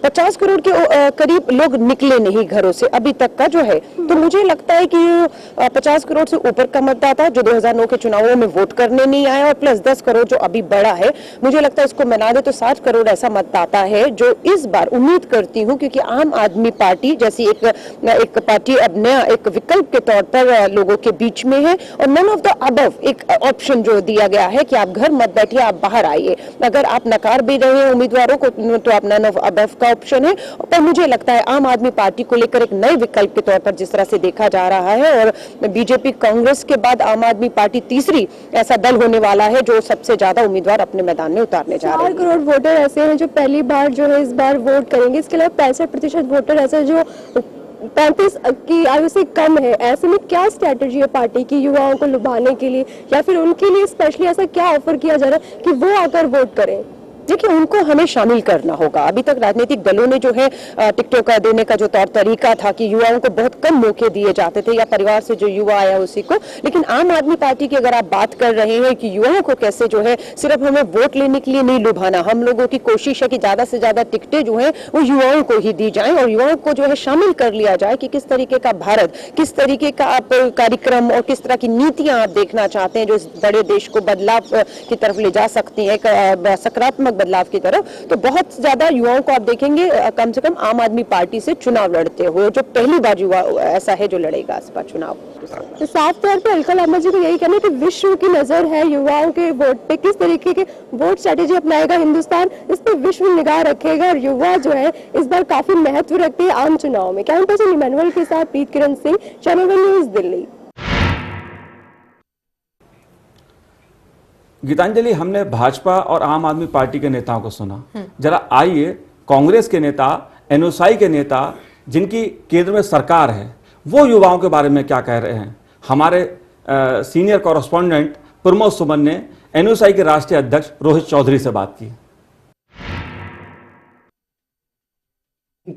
50 करोड़ के करीब लोग निकले नहीं घरों से अभी तक का जो है। तो मुझे लगता है कि 50 करोड़ से ऊपर का मतदाता जो 2009 के चुनावों में वोट करने नहीं आया, और प्लस 10 करोड़ जो अभी बड़ा है, मुझे लगता है इसको मिला दे तो 60 करोड़ ऐसा मतदाता है जो इस बार उम्मीद करती हूँ, क्योंकि आम आदमी पार्टी जैसी एक पार्टी अब नया एक विकल्प के तौर पर लोगों के बीच में है, और नन ऑफ द अबव एक ऑप्शन जो दिया गया है कि आप घर मत बैठिए, आप बाहर आइए। अगर आप नकार भी रहे हैं उम्मीदवारों को तो आप नन ऑफ अबव का ऑप्शन है। पर मुझे लगता है आम आदमी पार्टी को लेकर एक नए विकल्प के तौर पर जिस तरह से देखा जा रहा है, और बीजेपी कांग्रेस के बाद आम आदमी पार्टी तीसरी ऐसा दल होने वाला है जो सबसे ज्यादा उम्मीदवार अपने मैदान में उतारने जा रहे हैं। 4 करोड़ वोटर ऐसे हैं जो पहली बार जो है इस बार वोट करेंगे। इसके अलावा 65% वोटर ऐसे जो 35 की आयु से कम है। ऐसे में क्या स्ट्रैटेजी है पार्टी की युवाओं को लुभाने के लिए, या फिर उनके लिए स्पेशली ऐसा क्या ऑफर किया जा रहा है कि वो आकर वोट करें? देखिए उनको हमें शामिल करना होगा। अभी तक राजनीतिक दलों ने जो है टिकटों का देने का जो तौर तरीका था कि युवाओं को बहुत कम मौके दिए जाते थे या परिवार से जो युवा आया उसी को, लेकिन आम आदमी पार्टी की अगर आप बात कर रहे हैं कि युवाओं को कैसे जो है सिर्फ हमें वोट लेने के लिए नहीं लुभाना, हम लोगों की कोशिश है कि ज्यादा से ज्यादा टिकटें जो है वो युवाओं को ही दी जाएं और युवाओं को जो है शामिल कर लिया जाए कि किस तरीके का भारत, किस तरीके का आप कार्यक्रम और किस तरह की नीतियां आप देखना चाहते हैं जो इस बड़े देश को बदलाव की तरफ ले जा सकती है, सकारात्मक बदलाव की तरफ। तो बहुत ज्यादा युवाओं को आप देखेंगे कम से कम आम आदमी पार्टी से चुनाव लड़ते हुए, जो पहली बार युवा ऐसा है जो लड़ेगा इस बार चुनाव। तो साफ तौर पे अलका लांबा जी को यही कहना है कि विश्व की नजर है युवाओं के वोट पे, किस तरीके के वोट स्ट्रेटेजी अपनाएगा हिंदुस्तान, इस पे विश्व निगाह रखेगा और युवा जो है इस बार काफी महत्व रखते हैं आम चुनाव में। कैमरा पर्सन इमैनुअल के साथ Preet Kiran Singh, channel one news, Delhi. Geetanjali, हमने भाजपा और आम आदमी पार्टी के नेताओं को सुना, जरा आइए कांग्रेस के नेता, एनओसाई के नेता जिनकी केंद्र में सरकार है, वो युवाओं के बारे में क्या कह रहे हैं। हमारे सीनियर कॉरेस्पॉन्डेंट प्रमोद सुमन ने एनओसाई के राष्ट्रीय अध्यक्ष रोहित चौधरी से बात की।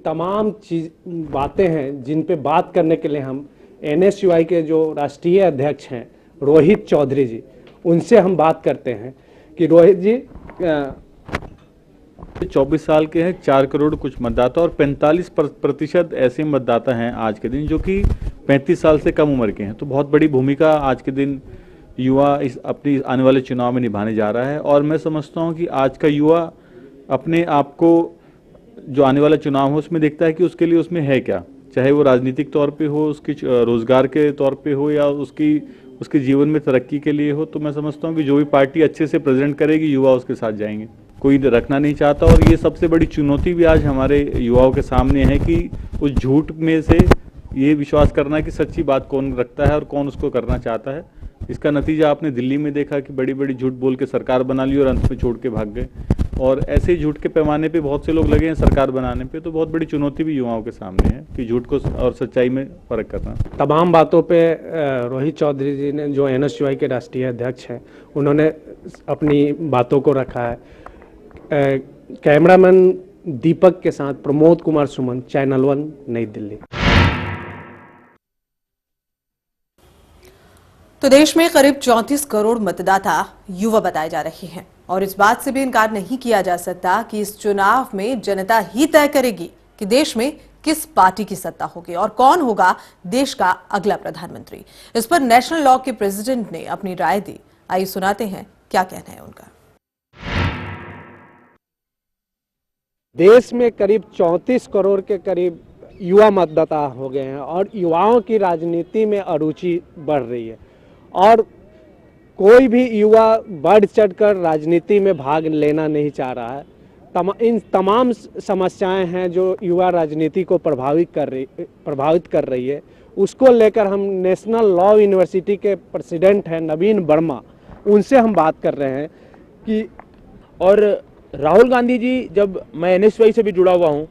तमाम बातें हैं जिन पे बात करने के लिए हम एनएसयूआई के जो राष्ट्रीय अध्यक्ष हैं रोहित चौधरी जी, उनसे हम बात करते हैं कि रोहित जी 24 साल के हैं, 4 करोड़ कुछ मतदाता और 45% ऐसे मतदाता हैं आज के दिन जो कि 35 साल से कम उम्र के हैं। तो बहुत बड़ी भूमिका आज के दिन युवा इस अपनी आने वाले चुनाव में निभाने जा रहा है और मैं समझता हूं कि आज का युवा अपने आप को जो आने वाला चुनाव हो उसमें देखता है कि उसके लिए उसमें है क्या, चाहे वो राजनीतिक तौर पे हो, उसकी रोजगार के तौर पे हो या उसके जीवन में तरक्की के लिए हो। तो मैं समझता हूँ कि जो भी पार्टी अच्छे से प्रेजेंट करेगी युवा उसके साथ जाएंगे, कोई रखना नहीं चाहता। और ये सबसे बड़ी चुनौती भी आज हमारे युवाओं के सामने है कि उस झूठ में से ये विश्वास करना कि सच्ची बात कौन रखता है और कौन उसको करना चाहता है। इसका नतीजा आपने दिल्ली में देखा कि बड़ी बड़ी झूठ बोल के सरकार बना ली और अंत में छोड़ के भाग गए, और ऐसे ही झूठ के पैमाने पे बहुत से लोग लगे हैं सरकार बनाने पे। तो बहुत बड़ी चुनौती भी युवाओं के सामने है कि झूठ को और सच्चाई में फर्क करना। तमाम बातों पे रोहित चौधरी जी ने, जो एनएसयूआई के राष्ट्रीय अध्यक्ष हैं, उन्होंने अपनी बातों को रखा है। कैमरामैन दीपक के साथ प्रमोद कुमार सुमन, चैनल वन, नई दिल्ली। तो देश में करीब 34 करोड़ मतदाता युवा बताए जा रहे हैं और इस बात से भी इनकार नहीं किया जा सकता कि इस चुनाव में जनता ही तय करेगी कि देश में किस पार्टी की सत्ता होगी और कौन होगा देश का अगला प्रधानमंत्री। इस पर नेशनल लॉ के प्रेसिडेंट ने अपनी राय दी। आइए सुनाते हैं क्या कहना है उनका। देश में करीब 34 करोड़ के करीब युवा मतदाता हो गए हैं और युवाओं की राजनीति में अरुचि बढ़ रही है और कोई भी युवा बढ़ चढ़कर राजनीति में भाग लेना नहीं चाह रहा है। इन तमाम समस्याएं हैं जो युवा राजनीति को प्रभावित कर रही है, उसको लेकर हम नेशनल लॉ यूनिवर्सिटी के प्रेसिडेंट हैं नवीन वर्मा, उनसे हम बात कर रहे हैं कि और राहुल गांधी जी, जब मैं एनएसयूआई से भी जुड़ा हुआ हूं,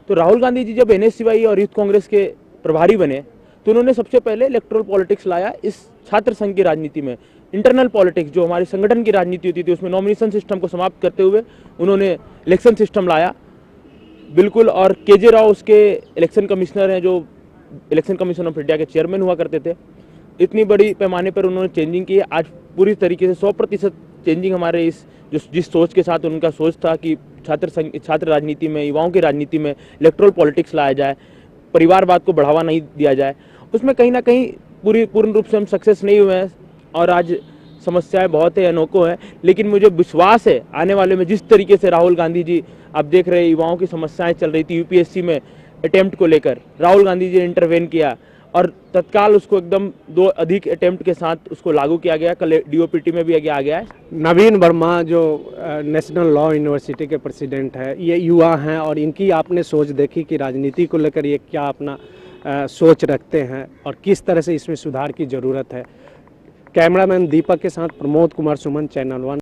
तो राहुल गांधी जी जब एनएसयूआई और यूथ कांग्रेस के प्रभारी बने तो उन्होंने सबसे पहले इलेक्टोरल पॉलिटिक्स लाया इस छात्र संघ की राजनीति में। इंटरनल पॉलिटिक्स जो हमारे संगठन की राजनीति होती थी उसमें नॉमिनेशन सिस्टम को समाप्त करते हुए उन्होंने इलेक्शन सिस्टम लाया, बिल्कुल। और केजे राव उसके इलेक्शन कमिश्नर हैं, जो इलेक्शन कमीशन ऑफ इंडिया के चेयरमैन हुआ करते थे। इतनी बड़ी पैमाने पर उन्होंने चेंजिंग की। आज पूरी तरीके से 100% चेंजिंग हमारे जिस सोच के साथ उनका सोच था कि छात्र राजनीति में, युवाओं की राजनीति में इलेक्टोरल पॉलिटिक्स लाया जाए, परिवारवाद को बढ़ावा नहीं दिया जाए, उसमें कहीं ना कहीं पूर्ण रूप से हम सक्सेस नहीं हुए हैं और आज समस्याएं बहुत है, अनोखो हैं। लेकिन मुझे विश्वास है आने वाले में जिस तरीके से राहुल गांधी जी, आप देख रहे हैं युवाओं की समस्याएं चल रही थी यूपीएससी में अटेम्प्ट को लेकर, राहुल गांधी जी ने इंटरवेन किया और तत्काल उसको एकदम 2 अधिक अटेम्प्ट के साथ उसको लागू किया गया। कल डीओपीटी में भी आ गया है। नवीन वर्मा जो नेशनल लॉ यूनिवर्सिटी के प्रेसिडेंट है, ये युवा हैं और इनकी आपने सोच देखी कि राजनीति को लेकर ये क्या अपना सोच रखते हैं और किस तरह से इसमें सुधार की जरूरत है। कैमरामैन दीपक के साथ प्रमोद कुमार सुमन, चैनल वन।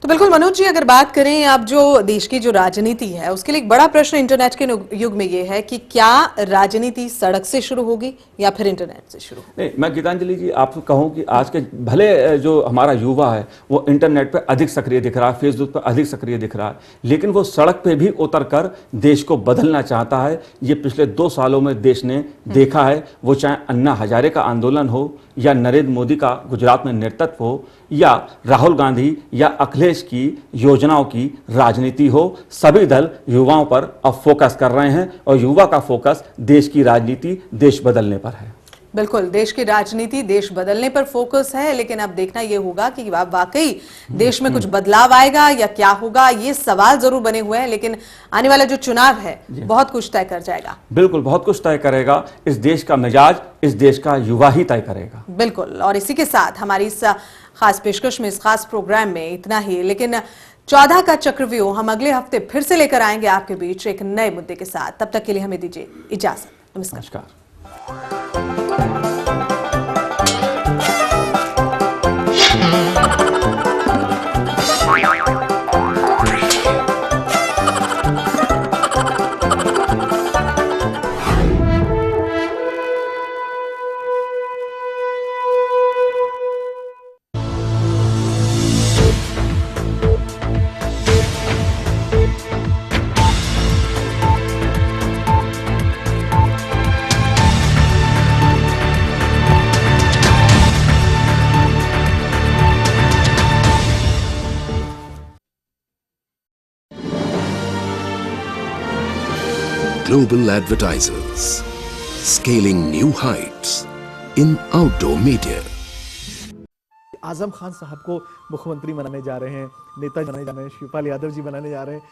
तो बिल्कुल मनोज जी, अगर बात करें अब जो देश की जो राजनीति है उसके लिए एक बड़ा प्रश्न इंटरनेट के युग में ये है कि क्या राजनीति सड़क से शुरू होगी या फिर इंटरनेट से शुरू होगी? नहीं, मैं गीतांजलि जी आपको कहूं कि आज के भले जो हमारा युवा है वो इंटरनेट पे अधिक सक्रिय दिख रहा है, फेसबुक पे अधिक सक्रिय दिख रहा है, लेकिन वो सड़क पे भी उतर कर देश को बदलना चाहता है। ये पिछले 2 सालों में देश ने देखा है, वो चाहे अन्ना हजारे का आंदोलन हो या नरेंद्र मोदी का गुजरात में नेतृत्व हो या राहुल गांधी या अखिलेश की योजनाओं की राजनीति हो, सभी दल युवाओं पर अब फोकस कर रहे हैं और युवा का फोकस देश की राजनीति, देश बदलने पर है। बिल्कुल, देश की राजनीति देश बदलने पर फोकस है, लेकिन अब देखना यह होगा कि वाकई देश में कुछ बदलाव आएगा या क्या होगा। ये सवाल जरूर बने हुए हैं, लेकिन आने वाला जो चुनाव है बहुत कुछ तय कर जाएगा। बिल्कुल, बहुत कुछ तय करेगा। इस देश का मिजाज इस देश का युवा ही तय करेगा। बिल्कुल, और इसी के साथ हमारी इस खास पेशकश में, इस खास प्रोग्राम में इतना ही, लेकिन 14 का चक्रव्यूह हम अगले हफ्ते फिर से लेकर आएंगे आपके बीच एक नए मुद्दे के साथ। तब तक के लिए हमें दीजिए इजाजत। नमस्कार। Global Advertisers, scaling new heights in outdoor media. Azam Khan साहब को मुख्यमंत्री बनाने जा रहे हैं, नेता बनाने जा रहे हैं, शिवपाल यादव जी बनाने जा रहे हैं।